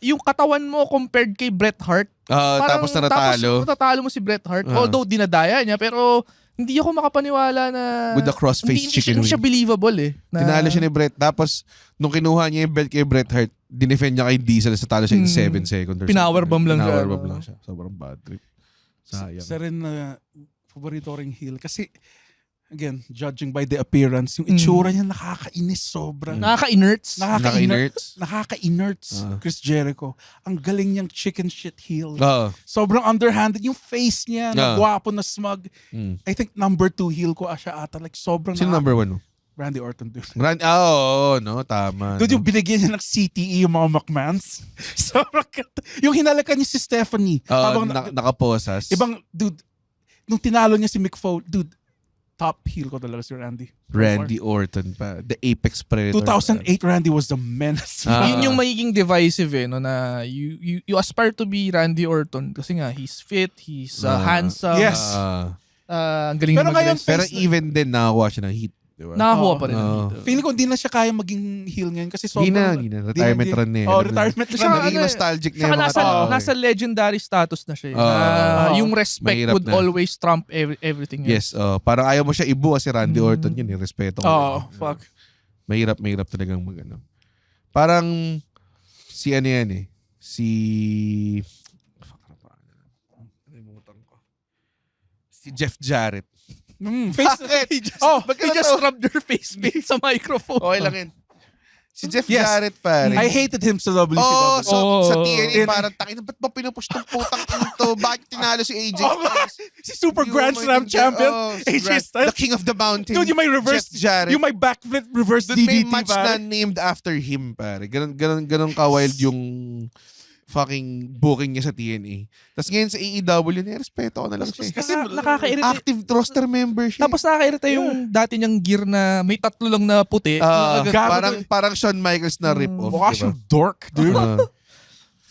yung katawan mo compared kay Bret Hart. Tapos natatalo. Tapos natatalo mo si Bret Hart. Ah. Although dinadaya niya, pero hindi ako makapaniwala na With the crossface chicken hindi siya wing. believable eh. Tinalo siya ni Bret. Tapos, nung kinuha niya yung belt kay Bret Hart, dinefend niya kay Diesel sa talo siya in 7 seconds. or Pinowerbomb something. lang siya. Pinowerbomb lang siya. Sobrang bad trip. Sayang. Isa rin na paborito ring heel. Kasi, again, judging by the appearance, yung itsura niya nakakainis sobra. Nakaka-inerts. Nakaka-inerts. Chris Jericho. Ang galing niyang chicken shit heel. Oo. Sobrang underhanded. Yung face niya, na Ah. gwapo na smug. I think number 2 heel ko siya ata. Like, sobrang Sino number 1 mo? Randy Orton, dude. Oo, no, tama. Dude, no. yung binigyan niya ng CTE yung mga McMahons. Sobrang ganda. Yung hinalakan niya si Stephanie. habang nakaposas. dude, nung tinalo niya si Mick Foley, dude, top heel ko talaga si Randy. Randy Orton pa. The Apex Predator. 2008 Randy was the menace. Yun yung magiging divisive no, na you aspire to be Randy Orton kasi nga he's fit, he's handsome. Yes. Ang galing Pero ngayon, mag-wrestle. Pero even then, nakakuha siya ng heat. Diba? Nakakuha pa rin ng Oo. dito. Feeling ko hindi na siya kaya maging heel ngayon kasi Hindi sobrang... na. Retirement run na eh. retirement Saka run. Naging ano, nostalgic na Saka yung mga nasa, tao. nasa legendary status na siya. Yung respect Mahirap would na. always trump everything. Yes, parang ayaw mo siya ibu kasi Randy Orton yun eh. Respeto ko. Fuck. Mahirap talagang magano. Parang si ano yan eh. Si Jeff Jarrett. Face He just, Ba't ka he just natawa? rubbed your face sa microphone. Okay lang yun. Si Jeff Yes. Jarrett pare. I hated him sa WCW. Sa TNA TNA. parang takin ba't ba pinupush tong putang ito? Bakit tinalo si AJ Oh, Styles? si Super Hindi Grand mo Slam maintindihan. champion, Si AJ Grand- Styles. The King of the Mountain. Dude, you may reverse, Jeff Jarrett. you may backflip reverse Doon may DDT, match na pare. named after him, pare. Ganun ka-wild yung fucking booking niya sa TNA. Tapos ngayon sa AEW, respeto ko na lang siya. Kasi nakaka-irrita. Active roster member siya. Tapos nakaka-irita yung dati niyang gear na may 3 lang na puti. Parang Shawn Michaels na rip-off. Mukha siyang dork, dude.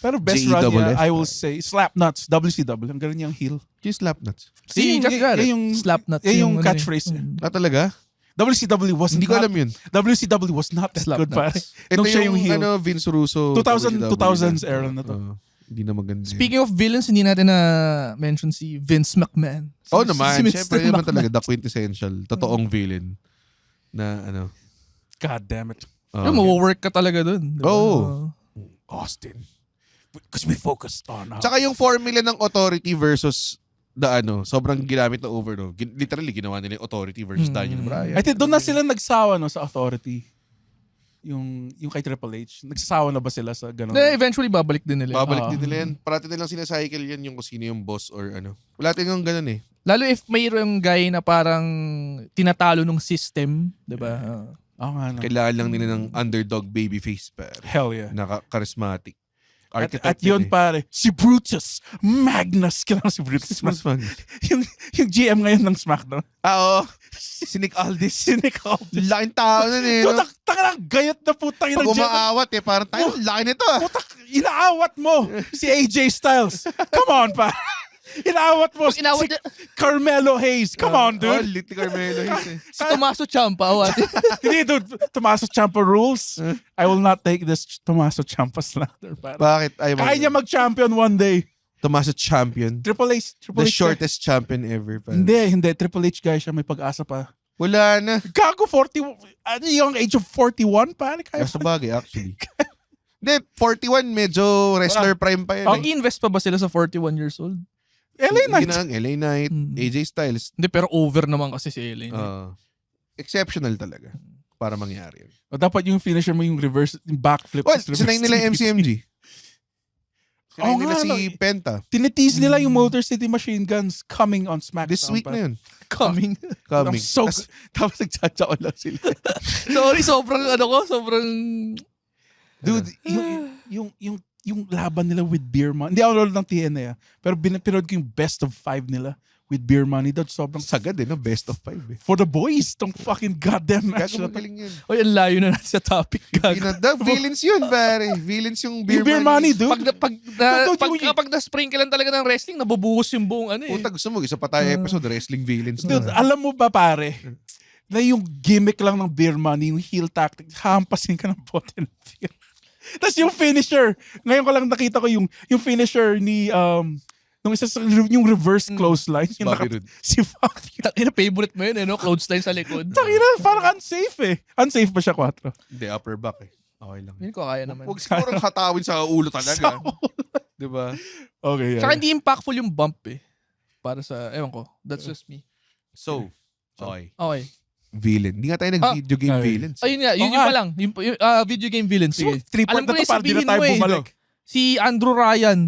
Pero best run JEWF, niya, I will say, Slapnuts, WCW. Ang galing niyang heel. Yung slap nuts. Si Jeff Jarrett. yung slap nuts. yung ano catchphrase niya. Talaga? WCW was Hindi ko not, alam yun. WCW was not that Slap good, pare. nuts. Ito Nung siya yung heel. Vince Russo. 2000s era na to. Hindi na maganda. Speaking of villains, hindi natin na mention si Vince McMahon. naman. Si Mr. Siyempre naman McMahon. talaga the quintessential, totoong villain na ano. God damn it. Mawo-work ka talaga dun. Diba? Oo. Austin. Because we focused on... Tsaka yung formula ng authority versus sobrang ginamit na over, no? Literally, ginawa nila yung authority versus Daniel Bryan. I think doon na sila nagsawa no, sa authority. Yung kay Triple H. Nagsasawa na ba sila sa gano'n? Eventually, babalik din nila. Babalik din nila yan. Parati nilang sinacycle yan yung kung sino yung boss or ano. Wala tayong ganun eh. Lalo if mayroong guy na parang tinatalo ng system, di ba? Oo nga, no. Kailangan lang nila ng underdog babyface pa. Hell yeah. Charismatic. Architect At yun eh. pare, si Brutus Magnus. Kilala mo si Brutus Mas Magnus. mag... yung GM ngayon ng SmackDown. Oo. Si Nick Aldis. Si Nick Aldis. Laking tao nun eh. No? Taka lang, gayat na putang Pag ng GM. umaawat eh, parang tayo, laki nito ah. Putak, inaawat mo si AJ Styles. Come on, pa. Inaawat mo Pag inawat si niya- Carmelo Hayes. Come on, Oh, dude. lit ni Carmelo Hayes eh. Si Tommaso Ciampa, awat. Hindi, dude. Tommaso Ciampa rules. I will not take this Tommaso Ciampa slander. Pare. Bakit? Ayaw mo. Kaya niya mag-champion one day. Tommaso champion. Triple H. The shortest champion ever. Pare. Hindi. Triple H guy siya. May pag-asa pa. Wala na. Gago, 40. Ano yung age of 41? Pare, kaya Sa bagay, actually. Hindi, 41, medyo wrestler prime pa yan. eh. Mag-invest pa ba sila sa 41 years old? LA Knight. Ginang LA Knight, Hmm. AJ Styles. Hindi, pero over naman kasi si Ellen. Exceptional talaga para mangyari yun. O, dapat yung finisher mo yung reverse, yung backflip. Well, reverse sinay nila yung MCMG. Sinay Oo nila nga, si no. Penta. Tinitease nila yung Motor City Machine Guns coming on SmackDown. This week na yun. Coming. Coming. I'm so- Tapos nagtsatsa ko lang sila. Sorry, sobrang Dude, yung laban nila with Beer Money. Hindi ako nanonood ng TNA pero pinanood ko yung best of 5 nila with Beer Money. Dude, sobrang Sagad eh, no? Best of 5 eh. for the boys. Tong fucking goddamn match Gago na to. magaling yun. Oy, ang layo na natin sa topic. Villains yun, pare. Villains yung Yung Beer Money, dude. Kapag na-sprinkle talaga ng wrestling, nabubuhos yung buong ano eh. Puta, gusto mo, isa pa tayo episode, wrestling villains. Dude, alam mo ba pare, na yung gimmick lang ng Beer Money, yung heel tactic, hampasin ka ng bote ng beer. Tapos yung finisher, ngayon ko lang nakita ko yung finisher ni, nung isa sa, yung reverse clothesline. Yung Bobby Roode. si Bobby. Tangina, favorite mo yun, eh, no? Clothesline sa likod. Tangina, parang unsafe eh. Unsafe ba siya, 4? Hindi, upper back eh. Okay lang. Hindi ko kaya naman. Huwag siguro hatawin sa ulo talaga. Diba? Okay, yeah. Tsaka hindi impactful yung bump eh. Para sa, ewan ko, that's just me. So, okay. Okay. Villain. Hindi nga tayo nag-video game Okay. villains. Ayun nga, yun Oo yung nga. pa lang. Yung video game villain. So, Sige. 3 point Alam ko na to, na parang di na sabihin tayo mo eh. bumalik. Si Andrew Ryan.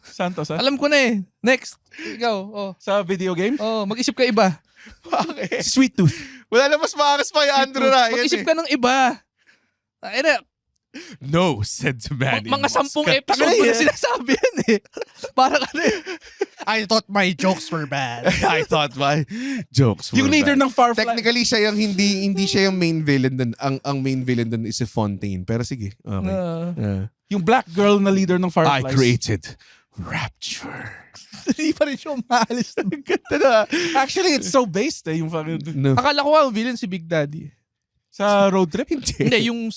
Santos, ha? Alam ko na eh. Next. Ikaw. Oh. Sa video game? Oh, mag-isip ka iba. Bakit? Sweet Tooth. Wala na mas maakas pa yung Andrew Ryan Mag-isip eh. ka ng iba. Ay na, No, said the man. mga 10 episode ko na sinasabi yan eh. Parang ano eh. I thought my jokes were bad. I thought my jokes were Yung leader bad. ng Firefly. Technically, siya yung hindi siya yung main villain dun. Ang main villain dun is si Fontaine. Pero sige. Okay. Yung black girl na leader ng I Fireflies. created Rapture. Hindi pa rin siya umalis. Ganda na. Actually, it's so based eh. Yung fucking... No. Akala ko ang villain si Big Daddy. Sa road trip? Hindi, yung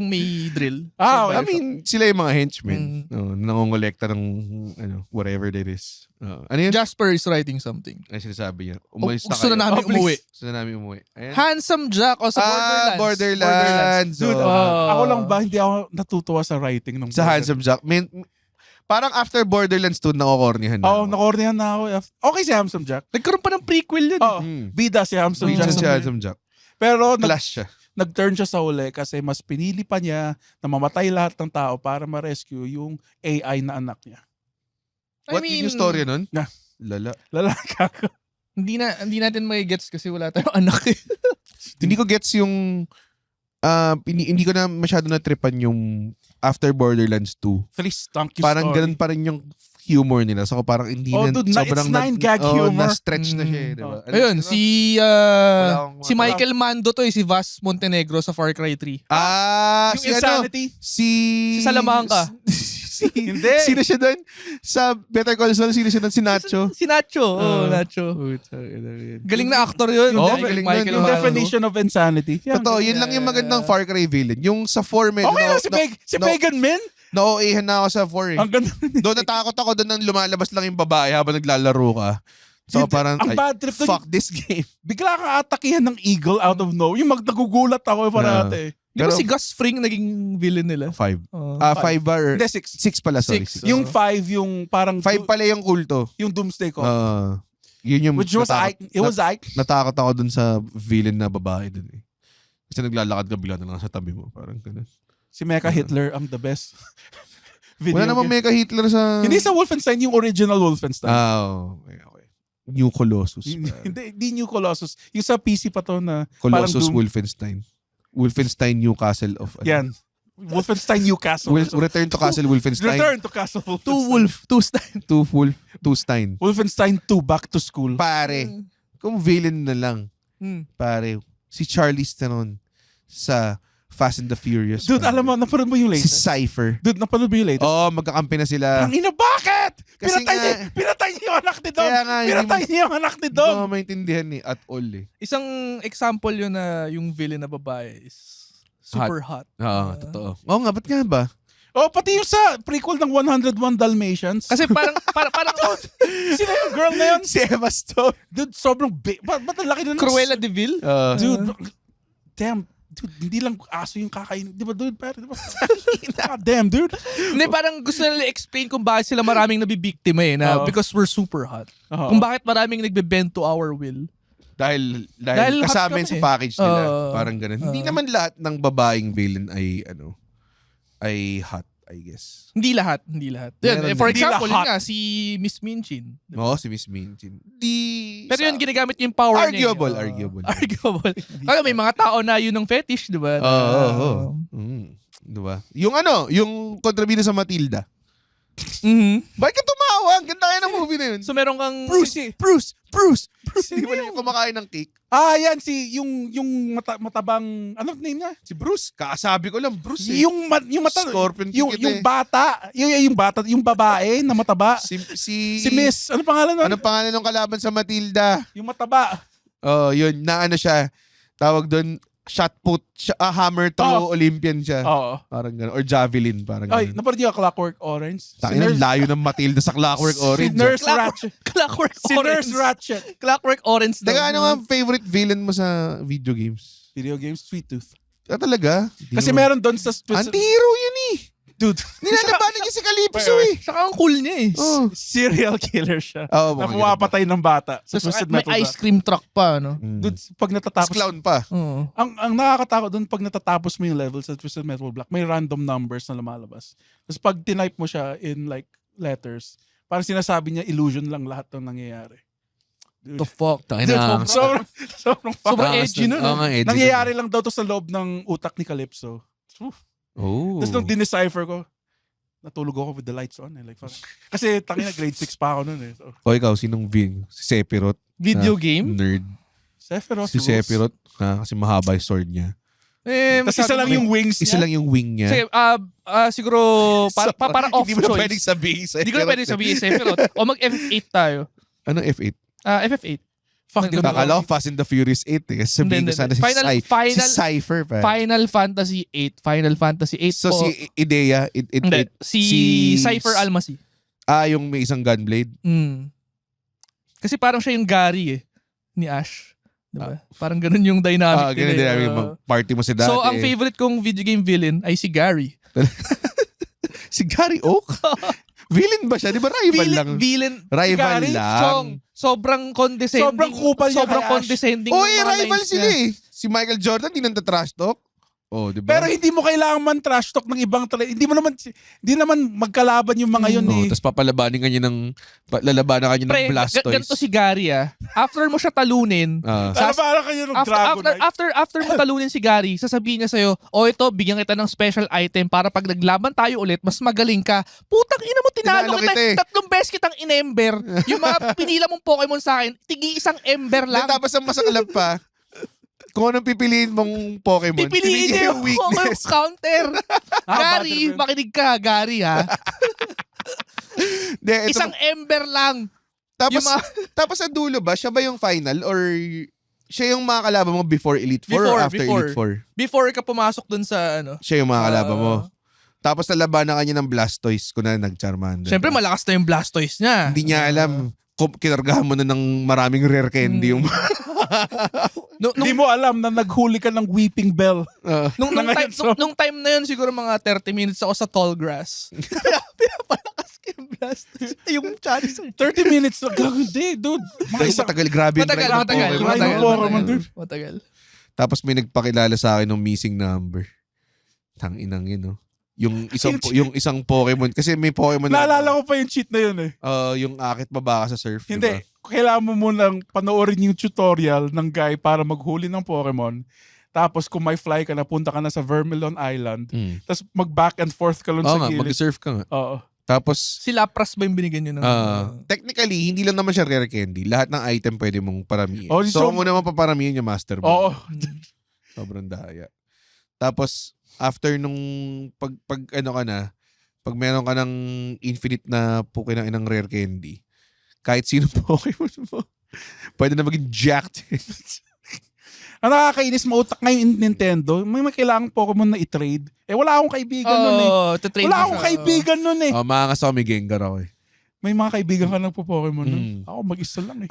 may drill. Ah, I mean, sila yung mga henchmen. Mm. Nangongolekta ng whatever that is. Ano yun? Jasper is writing something. Ay, sinasabi niya. Umalis na Gusto kayo. na namin please. umuwi. Gusto na namin umuwi. Ayan. Handsome Jack o sa Borderlands. Borderlands. Dude, Oh. ako lang ba, hindi ako natutuwa sa writing ng Sa Handsome Jack. Parang after Borderlands 2, nakokornihan na. Oo, ako. nakornihan na ako. Okay si Handsome Jack. Nagkaroon pa ng prequel yun. Oo, bida si Handsome Minsan Jack. si Handsome Jack. Pero Clash siya. nag-turn siya sa uli kasi mas pinili pa niya na mamatay lahat ng tao para ma-rescue yung AI na anak niya. What yung story nun? Na. Lala. Lalaka ko. Hindi natin may gets kasi wala tayong anak eh. Hindi ko gets yung hindi ko na masyado na-tripan yung after Borderlands 2. Please, thank you. Parang story. ganun pa rin yung humor nila. So parang hindi Oh, na dude, it's 9 gag humor. na-stretch na siya eh. Diba? Ayun, Ano? si akong si Michael Mando to eh, si Vas Montenegro sa Far Cry 3. Yung si ano? Insanity. Si Salamanca. Hindi. Sino siya doon? Sa Better Call Saul, sino siya doon? Si Nacho. Si Nacho. Nacho. Galing na actor yun. Oo, Galing galing Michael nun. Yung Mando. definition of insanity. Yan. Totoo, yun lang yung magandang Far Cry villain. Yung sa 4 medyo Okay lang si Pagan Min. na-OA-han na ako sa 4 eh. Ang ganda. Doon natakot ako doon nang lumalabas lang yung babae habang naglalaro ka. So Dude, parang, ang bad trip doon, fuck this game. bigla kang atakihan ng eagle out of nowhere. Yung nagugulat ako parate. Di ba Pero- si Gus Fring naging villain nila? 5. Oh. 5 ba? Or Hindi, 6. 6 pala, sorry. Six. 6. Yung 5, yung parang... 5 pala yung kulto. Yung Doomsday Call. Yun yung Which was Ike. It was Ike. natakot ako dun sa villain na babae dun eh. Kasi naglalakad ka bigla na lang sa tabi mo. Parang ganun. Si Mecha Hitler ang the best. Video Wala namang game. Mecha Hitler sa... Hindi sa Wolfenstein, yung original Wolfenstein. Okay. New Colossus. Hindi New Colossus. Yung sa PC pa to na Colossus parang Doom. Wolfenstein. Wolfenstein New Castle of... Yan. Wolfenstein New Castle. Return to Castle Wolfenstein. Return to Castle Wolfenstein. Two Stein. Wolfenstein 2 Back to School. Pare, kung villain na lang, pare, si Charlize Theron sa Fast and the Furious. Dude, alam mo, napanood mo yung si latest? Cypher. Dude, napanood mo yung latest? Oo, magkakampi na sila. Tangina, bakit? Kasi Pinatay niya yung anak ni Dom. Kaya nga, Pinatay niya yung anak ni Hindi ko Dom. maintindihan at all eh. Isang example yun na yung villain na babae is super hot. Oo, totoo. Oo nga, ba't nga ba? Oh, pati yung sa prequel ng 101 Dalmatians. Kasi parang Sino yung girl na yun? Si Emma Stone. Dude, sobrang big. Ba't ang laki na Cruella de Vil. Dude, damn. Dude, hindi lang aso yung kakain. Di ba, dude? Pero, di ba? God damn, dude. Hindi, parang gusto nila explain kung bakit sila maraming nabibiktima na because we're super hot. Kung bakit maraming nagbe-bend to our will. Dahil Dahil kasama hot yun sa kami. package nila. Parang ganun. Hindi naman lahat ng babaeng villain ay hot, I guess. Hindi lahat. Meron For din. example, Hindi yun lahat. nga, si Miss Minchin. Oo, si Miss Minchin. Pero yun, ginagamit yung power Arguable, niya. arguable. Arguable. Kaya may mga tao na yun ng fetish, di ba? Oo. Diba? Yung kontrabida sa Matilda. Bakit ka tumawa? Ang ganda kaya ng movie na yun. So meron kang... Bruce! Di ba yung kumakain ng cake? Yan, yung matabang, ano name niya? Si Bruce. Kakasabi ko lang, Bruce eh. Yung mata, Scorpion yung ticket eh. bata, yung babae na mataba. Si Miss, ano pangalan nun? Anong pangalan ng kalaban sa Matilda? Yung mataba. Oh, yun. Na ano siya. Tawag doon, shot put, hammer throw, Olympian siya. Oo. Parang gano'n. Or javelin, parang Ay, gano'n. napanood niyo Clockwork Orange? Takin ang layo ng Matilda sa Clockwork Orange. Si Nurse Ratchet. Clockwork Si Orange. Nurse Ratchet. Clockwork Orange. Teka, ano nga ang favorite villain mo sa video games? Video games, Sweet Tooth. Talaga? Kasi meron doon sa... Anti-hero yun eh. Dude. Nilalabanan niya si Calypso eh. Saka ang cool niya eh. Oh. Serial killer siya. Oo, Na pumapatay ng bata. Sa Tapos Twisted may Metal ice Block. cream truck pa, no? Dude, pag Tapos natatapos... clown pa. Oo. Ang nakakatakot doon, pag natatapos mo yung level sa Twisted Metal Block, may random numbers na lumalabas. Tapos pag tinype mo siya in like letters, parang sinasabi niya illusion lang lahat ng nangyayari. The fuck? Tangina. Sobrang edgy nun. Oo nga, edgy. nangyayari lang daw to sa loob ng utak ni Calypso. Oh. Tapos nung dinicipher ko, natulog ako with the lights on. Like, kasi tangina grade 6 pa ako nun eh. So, O ikaw, sinong Si Sephiroth? Video game? Nerd. Sephiroth. Si Sephiroth. Kasi mahaba yung sword niya. Tapos isa lang yung wings Isa niya. lang yung wing niya. Sige, siguro, para off Hindi mo na choice. pwedeng sabihin Hindi ko na pwedeng sabihin Sephiroth. O mag-F8 tayo. Ano F8? FF8. Fuck, di ba? Kakala ko Fast and the Furious 8 eh. Kasi sabihin ko Hindi. sana si Final- Cypher pa. Final Fantasy 8. Final Fantasy 8 So po. si Idea, Hindi. Si Cypher Almasi. Yung may isang gunblade. Kasi parang siya yung Gary eh. Ni Ash. Diba? Parang ganun yung dynamic Ganun din nila. namin party mo si dati. So, ang favorite kong video game villain ay si Gary. Si Gary Oak? Villain ba siya? Di ba rival lang? Rival Gary, lang. Sobrang condescending. Sobrang kupal niya Sobrang kay Ash. condescending. Oh, ng mga rival lines sila niya. eh. Si Michael Jordan, di nang trash talk. Oh, di ba? Pero hindi mo kailangan man trash talk ng ibang hindi naman magkalaban yung mga yun eh. Tapos papalabanin ka niya lalabanan ka niya Pre, ng Blastoise. ganito si Gary ah. After mo siya talunin, Para kayo ng Dragonite. after mo talunin si Gary, sasabihin niya sa'yo, ito, bigyan kita ng special item para pag naglaban tayo ulit, mas magaling ka. Putang ina mo, tinalo Tinalo kita. kita eh. 3 beses kitang in-ember. Yung mga pinila mong Pokemon sa akin, tigi isang ember lang. Tapos ang masakalap pa, kung anong pipiliin mong Pokemon, Pipiliin niya yung weakness. counter. Gary, Butterfree. makinig ka, Gary ha. De, Isang ember lang. tapos, yung tapos sa dulo ba, siya ba yung final or siya yung makakalaban mo before Elite 4 or after Elite 4? Before ka pumasok dun sa ano. Siya yung makakalaban mo. Tapos nalabanan ka niya ng Blastoise kung na nag-Charmander. Siyempre malakas na yung Blastoise niya. Hindi niya alam. Kinargahan mo na ng maraming rare candy yung... Hindi mo alam na naghuli ka ng Weeping Bell. Nung time na yun, siguro mga 30 minutes ako sa tall grass. Pinapalakas ko yung Blastoise. Yung Charizard. 30 minutes na gagawin, dude. Matagal, grabe yung drive ng Pokemon. Matagal. Tapos may nagpakilala sa akin ng missing number. Tanginang yun, no? Yung isang Pokemon. Kasi may Pokemon Naalala ko pa yung cheat na yun eh. Yung akit baba ka sa surf. Hindi. Diba? Kailangan mo munang panoorin yung tutorial ng guy para maghuli ng Pokemon. Tapos kung may fly ka na, punta ka na sa Vermilion Island. Tapos mag-back and forth ka lang Oo sa nga, gilid. mag-surf ka nga. Oo. Tapos, Si Lapras ba yung binigyan nyo ng... technically, hindi lang naman siya rare candy. Lahat ng item pwede mong paramihin. Oh, so, mo naman paparamihin yung Master Ball. Oo. Sobrang daya. Tapos, after nung pag ano ka na, pag meron ka ng infinite na inang rare candy, kahit sino Pokemon mo, pwede na maging jacked. Ang nakakainis, mautak ngayon Nintendo. May kailangang Pokemon na i-trade. Wala akong kaibigan nun eh. Wala akong kaibigan nun eh. Maangas ako, may Gengar ako eh. May mga kaibigan ka nagpo-Pokemon nun. Ako mag-isa lang eh.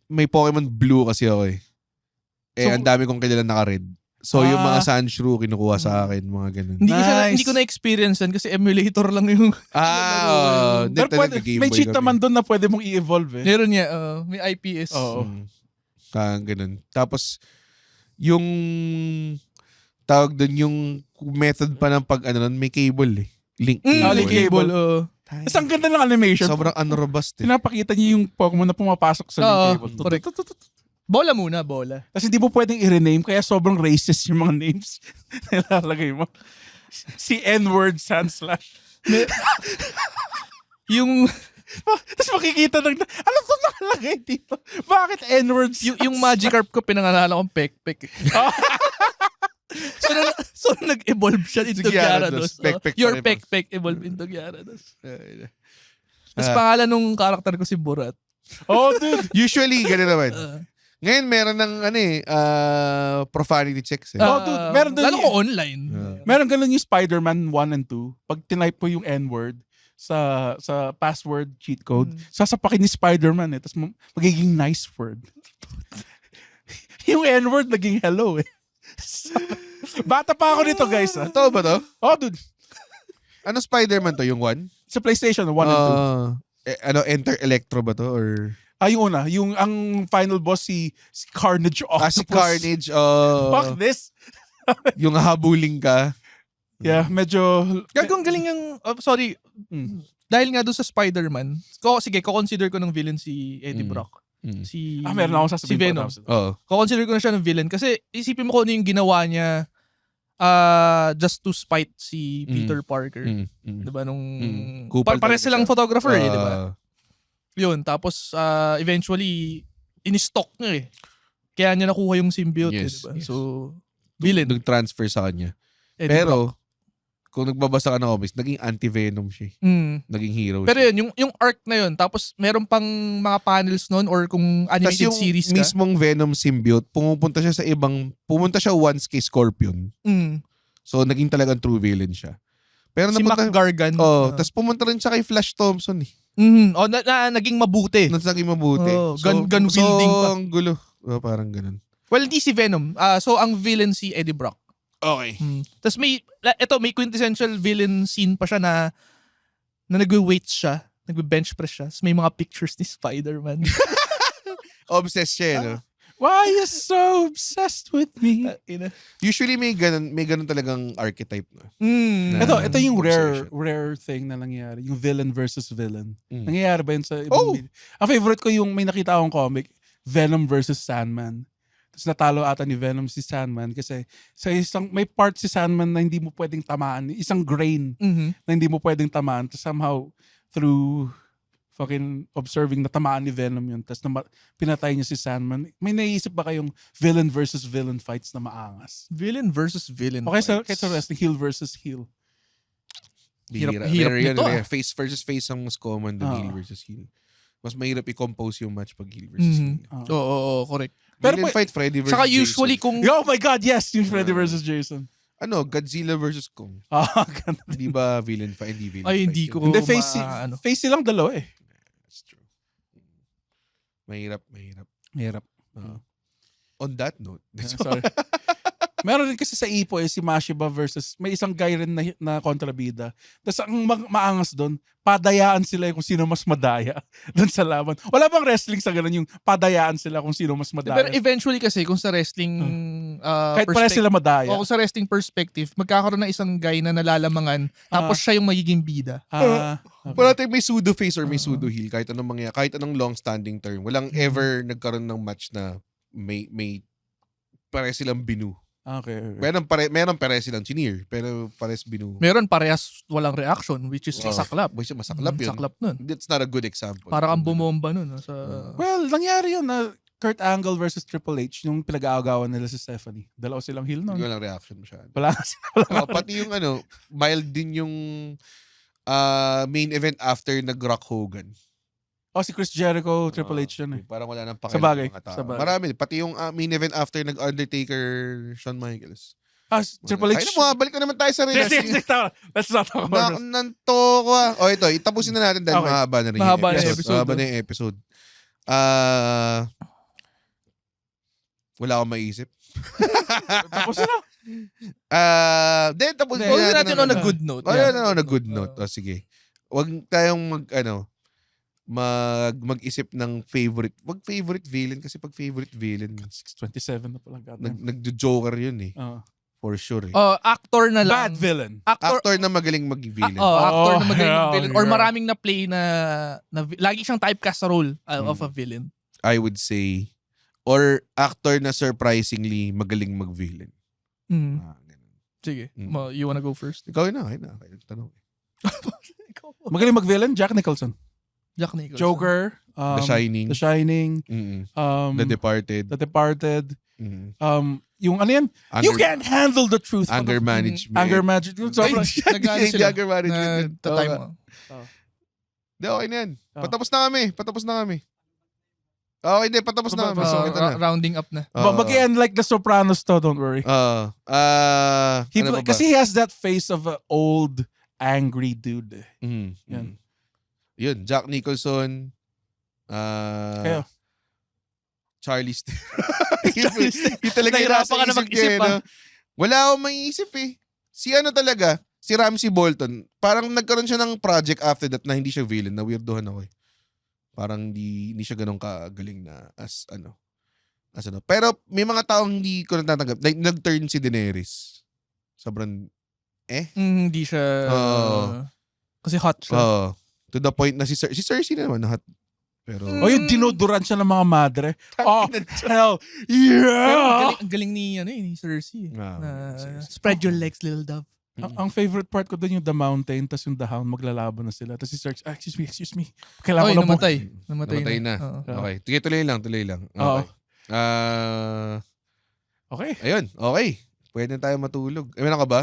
May Pokemon Blue kasi ako eh. So, ang dami kong kilala naka-red. So, yung mga Sandshrew, kinukuha sa akin, mga ganun. Hindi ko na-experience yan kasi emulator lang yung... Pero pwede, may cheat naman doon na pwede mong i-evolve eh. Meron niya, may IPS. Oo. Ganun. Tapos, yung tawag doon, yung method pa ng may cable eh. Link cable. Link cable, Tapos ang ganda ng animation. Sobrang unrobust eh. Pinapakita niyo yung Pokemon na pumapasok sa link cable. Correct. Bola muna, bola. Tapos hindi mo pwedeng i-rename kaya sobrang racist yung mga names nilalagay mo. Si N-word /. Yung... Tapos makikita ano to nakalagay dito? Bakit N-words? yung Magikarp ko, pinangalan akong Pek-Pek. so nag-evolve siya into Gyarados. Your Pek-Pek evolve into Gyarados. Tapos pangalan nung karakter ko si Borat. Oh, dude. Usually, gano'n naman. Ngayon, meron ng profanity checks eh. Dude. Meron lalo ko online. Meron ganun yung Spider-Man 1 and 2. Pag tinype po yung N-word sa password cheat code, sasapakin ni Spider-Man eh. Tapos magiging nice word. Yung N-word naging hello eh. Bata pa ako nito guys. Totoo ba to? Oh, dude. Ano Spider-Man to? Yung 1? Sa PlayStation 1 and 2. Enter Electro ba to? Or... yung una. Yung ang final boss si Carnage Octopus. Si Carnage. Fuck this. Yung habuling ka. Yeah, medyo... Gagawang galing yung... sorry. Dahil nga doon sa Spider-Man, consider ko ng villain si Eddie Brock. Meron akong sasabihin. Si Venom. Consider ko na siya ng villain. Kasi isipin mo kung ano yung ginawa niya just to spite si Peter Parker. Diba? Pare silang photographer eh, diba? Yun. Tapos eventually, in-stock niya eh. Kaya niya nakuha yung symbiote. Yes, diba? yes. So, villain. Nag-transfer sa kanya. Eddie Pero, Brock. kung nagbabasa ka ng comics, naging anti-Venom siya. Naging hero Pero siya. yun, yung arc na yun, tapos meron pang mga panels nun or kung animated series ka. Mismong Venom symbiote, pumunta siya once kay Scorpion. So, naging talagang true villain siya. Pero si Mac Gargan. Tapos pumunta rin siya kay Flash Thompson eh. Naging mabuti. Naging mabuti. Gun wielding pa. Ang gulo. Parang ganun. Well, hindi si Venom. So, ang villain si Eddie Brock. Okay. Tapos may quintessential villain scene pa siya na nagwe-weights siya, nagwe-bench press siya. Tapos may mga pictures ni Spider-Man. Obsessed siya, no? Why you so obsessed with me? Usually may ganun talagang archetype, no? Ito yung rare thing na nangyayari. Yung villain versus villain. Nangyayari ba yun sa ibang video? Ang favorite ko yung may nakita akong comic, Venom versus Sandman. Tapos natalo ata ni Venom si Sandman kasi sa may part si Sandman na hindi mo pwedeng tamaan. Isang grain na hindi mo pwedeng tamaan. Tapos somehow, through fucking observing, natamaan ni Venom yun. Tapos pinatay niya si Sandman. May naisip ba kayong villain versus villain fights na maangas? Villain versus villain fights? Okay, sa wrestling, heel versus heel. Hirap nito. Face versus face ang mas common than heel versus heel. Mas mahirap i-compose yung match pag heel versus heel. Oo, correct. Villain fight Freddy versus saka Jason. usually kung... Oh my God, yes! Yung Freddy versus Jason. Godzilla versus Kong. Di ba villain fight? Hindi villain fight. Ay, hindi ko... Hindi, face silang dalawa eh. That's true. Mahirap. On that note. Sorry. Meron rin kasi sa Ipo si Mashiba versus may isang guy rin na kontrabida. Tapos ang maangas doon, padayaan sila kung sino mas madaya doon sa laban. Wala bang wrestling sa ganun yung padayaan sila kung sino mas madaya? Pero eventually kasi kung sa wrestling kahit pala sila madaya. O kung sa wrestling perspective, magkakaroon ng isang guy na nalalamangan tapos siya yung magiging bida. Okay. Wala tayong may pseudo face or may pseudo heel kahit anong mangyayari, kahit anong long-standing term. Walang ever nagkaroon ng match na may pare silang binu. Okay. Meron pare silang chineer, pero pares binu. Meron parehas walang reaction, which is saklap. Which is masaklap yun. Saklap nun. That's not a good example. Para kang bumomba nun. Sa... Well, nangyari yun na Kurt Angle versus Triple H nung pinag-aagawan nila si Stephanie. Dalawa silang heel nun. Hindi ko lang reaction masyado. Wala sila. Pati yung mild din yung main event after nag-Rock Hogan. Si Chris Jericho, Triple H yun eh. Parang wala nang Sa bagay. pakialam mga tao. Sa bagay. Marami. Pati yung main event after nag-Undertaker, Shawn Michaels. Triple H. Ay na, balik na naman tayo sa wrestling. Let's not talk about this. Nanto ko. Ito, itapusin na natin dahil Okay. mahaba na rin Mahaba na yung episode. episode. Mahaba na yung episode. Wala akong maisip. Tapos na. Tapusin Huwag natin on a ng- good note. on a good note. Sige. Huwag tayong mag-isip ng favorite villain kasi pag favorite villain 627 na pala. nagjo-joker yun eh. For sure eh. Actor na lang. Bad villain. Actor na magaling mag-villain. Actor na magaling Oh, villain. Or yeah. maraming na play na lagi siyang typecast sa role of a villain. I would say. Or actor na surprisingly magaling mag-villain. Mm. Ganun. Sige. Mm. You wanna go first? Ikaw na. Tanong. Magaling mag-villain, Jack Nicholson. Jack Nicholson. Joker. The Shining. The Shining. Mm-mm. The The Departed. Departed. Mm-mm. Yung ano yan? You can't handle the truth. Anger management. Anger management. Ay, Sobrang... nag-ano sila. Anger management. Na-time Oo. mo. Hindi, okay na yan. Patapos na kami. Okay, hindi. Patapos na kami. So, ito na. Rounding up na. Mag-end like The Sopranos to, don't worry. Ano pa ba? Kasi he has that face of an old, angry dude. Mhm. Yan. Yun, Jack Nicholson. Kayo. Charlize Theron. Yung talaga yung Nahirapan nasa ka na isip mag-isip, niya, no? Wala akong maiisip eh. Si talaga, si Ramsey Bolton. Parang nagkaroon siya ng project after that na hindi siya villain. Na-weirdohan ako eh. Parang hindi siya ganun kagaling na as ano. Pero may mga taong hindi ko natatanggap. Like, nag-turn si Daenerys. Sobrang Hindi siya... kasi hot siya. To the point na si Cersei na naman na hot. Pero Yung dinodoran siya ng mga madre. Hell Pero yeah! ang galing ni Cersei. Cersei. Spread your legs, little dove. Ang favorite part ko doon yung The Mountain, tas yung The Hound, maglalaban na sila. Tas si Cersei, excuse me. Kailangan ko na namatay. Namatay na. Oo. Okay. Sige, tuloy lang. Oo. Okay. Okay. Ayun, okay. Pwede na tayo matulog. Meron ka ba?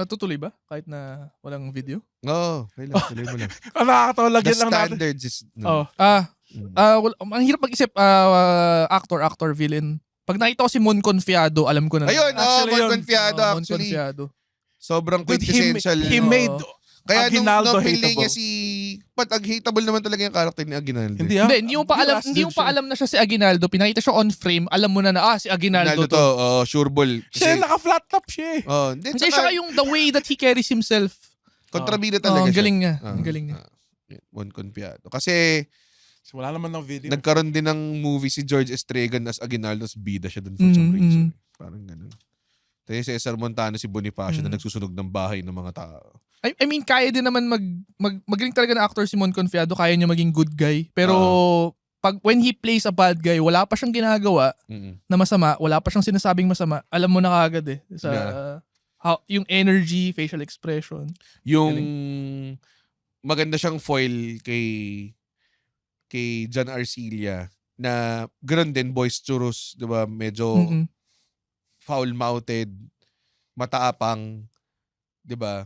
Tutuloy ba? Kahit na walang video? Oo, okay lang. Tuloy mo lang. Nakakatawa, The lagyan lang natin. standards is... Ang hirap mag-isip. Actor, villain. Pag nakita ko si Mon Confiado, alam ko na. Ayun, Actually, Mon yun. Confiado Mon actually. Confiado. Sobrang Dude, quintessential. he made Kaya Aguinaldo nung pinlay hateable. niya but hateable naman talaga yung character ni Aguinaldo. Hindi Hindi mo pa alam, hindi mo pa alam na siya si Aguinaldo. Pinakita siya on frame, alam mo na si Aguinaldo Aguinaldo to. to. Sure ball. Siya naka-flat top siya eh. Hindi siya yung the way that he carries himself. kontrabida talaga Ang siya. galing niya. Ang galing niya. Mon Confiado. Kasi Wala naman ng video. nagkaroon din ng movie si George Estragan as Aguinaldo's bida siya dun for some reason. Parang ganun. Tayo si Cesar Montano, si Bonifacio na nagsusunog ng bahay ng mga tao. I mean, kaya din naman magaling talaga na actor si Mon Confiado, kaya niya maging good guy. Pero when he plays a bad guy, wala pa siyang ginagawa na masama, wala pa siyang sinasabing masama, alam mo na kagad eh. Yung energy, facial expression. Yung maganda siyang foil kay John Arcilla na ganoon din, boisterous, di ba? Medyo foul-mouthed, mataapang, di ba?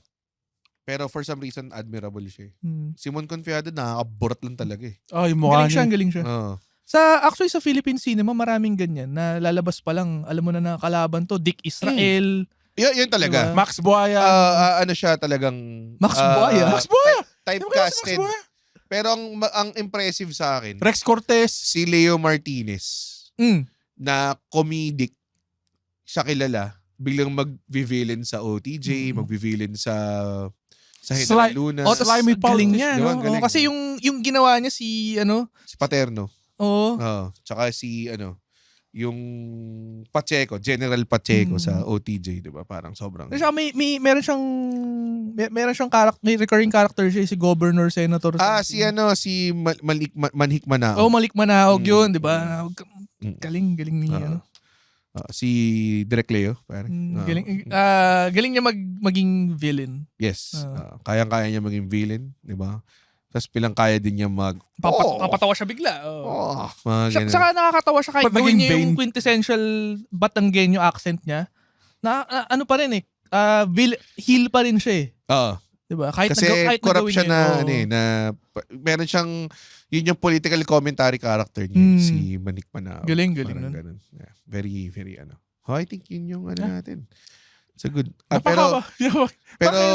Pero for some reason, admirable siya. Si Mon Confiado, nakakaburat lang talaga eh. Yung mukha niya. Galing siya. Actually sa Philippine cinema, maraming ganyan na lalabas pa lang, alam mo na kalaban to, Dick Israel. Yun talaga. Diba? Max Buaya. Ano siya talagang... Max Buaya? Max Buaya! Typecasted. Max Buaya? Pero ang impressive sa akin, Rex Cortez. si Leo Martinez, na comedic, siya kilala, biglang mag-villain sa OTJ, mag-villain sa General Luna. Slimy galing politics. niya, Diba? no? Galing, Kasi yung ginawa niya si Paterno. Tsaka si yung Pacheco, General Pacheco sa OTJ, 'di ba? Parang sobrang meron siyang character, may recurring character siya, si Governor, Senator. si Manhik Manao. Malik Manaog yun, 'di ba? Galing niya. Si Direk Leo, parang. Galing niya maging villain. Yes. Kayang-kaya niya maging villain, di ba? Tapos kaya din niya Papatawa siya bigla. Saka nakakatawa siya kahit Pag gawin naging niya yung quintessential Batanggenyo accent niya. Ano pa rin heel pa rin siya Diba? Kasi corrupt siya na meron siyang, yun yung political commentary character niya, si Manik Manao. Galing nun. Yeah. Very, very I think yun yung natin. It's a good. Pero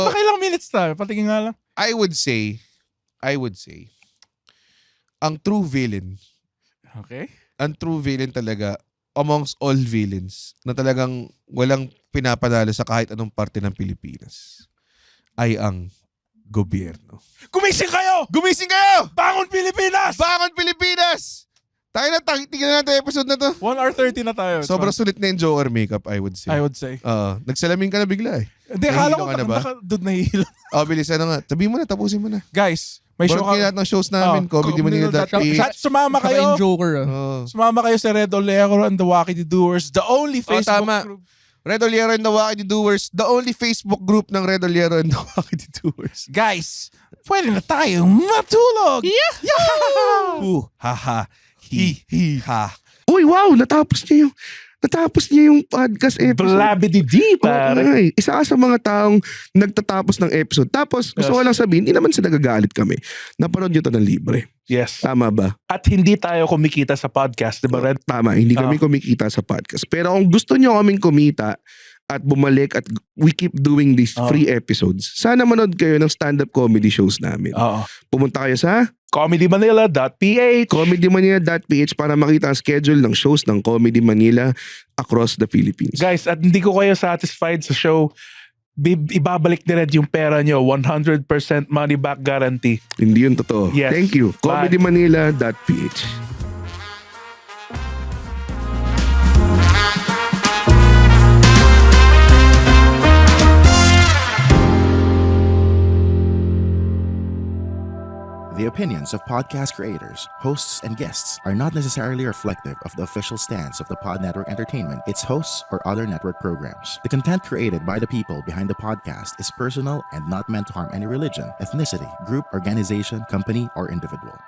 pakailang minutes tayo? Patingin nga lang. I would say, ang true villain, talaga, amongst all villains, na talagang walang pinapanalo sa kahit anong parte ng Pilipinas, ay ang gobyerno. Gumising kayo! Bangon Pilipinas! Tayo na, tingnan natin episode na to. 1 hour 30 na tayo. Sobrang sulit na yung Joker makeup, I would say. Nagsalamin ka na bigla Hindi, akala ko doon nahihilo. Bilis, sabihin mo na, tapusin mo na. Guys, may show lahat ng shows namin, comedymanila.ph. Sumama kayo. Joker. Sumama kayo sa Red Olero and the Wacky Doers, the only Facebook group. Red Olero and the Wacky Doers, the only Facebook group ng Red Olero and the Wacky Doers. Guys, pwede na tayong matulog! Yahoo! Ha. Uy, wow! Natapos niya yung podcast episode. Blabidi-di, pare. Isa ka sa mga taong nagtatapos ng episode. Tapos, gusto ko lang sabihin, hindi naman sa nagagalit kami. Napanood nyo to ng libre. Yes. Tama ba? At hindi tayo kumikita sa podcast, di ba, Red? Tama, hindi kami kumikita sa podcast. Pero kung gusto nyo kaming kumita at bumalik at we keep doing these free episodes, sana manood kayo ng stand-up comedy shows namin. Pumunta kayo sa comedymanila.ph para makita ang schedule ng shows ng Comedy Manila across the Philippines. Guys, at hindi ko kayo satisfied sa show, ibabalik ni Red yung pera nyo. 100% money back guarantee. Hindi yun totoo. Yes. Thank you. comedymanila.ph. The opinions of podcast creators, hosts, and guests are not necessarily reflective of the official stance of the Pod Network Entertainment, its hosts, or other network programs. The content created by the people behind the podcast is personal and not meant to harm any religion, ethnicity, group, organization, company, or individual.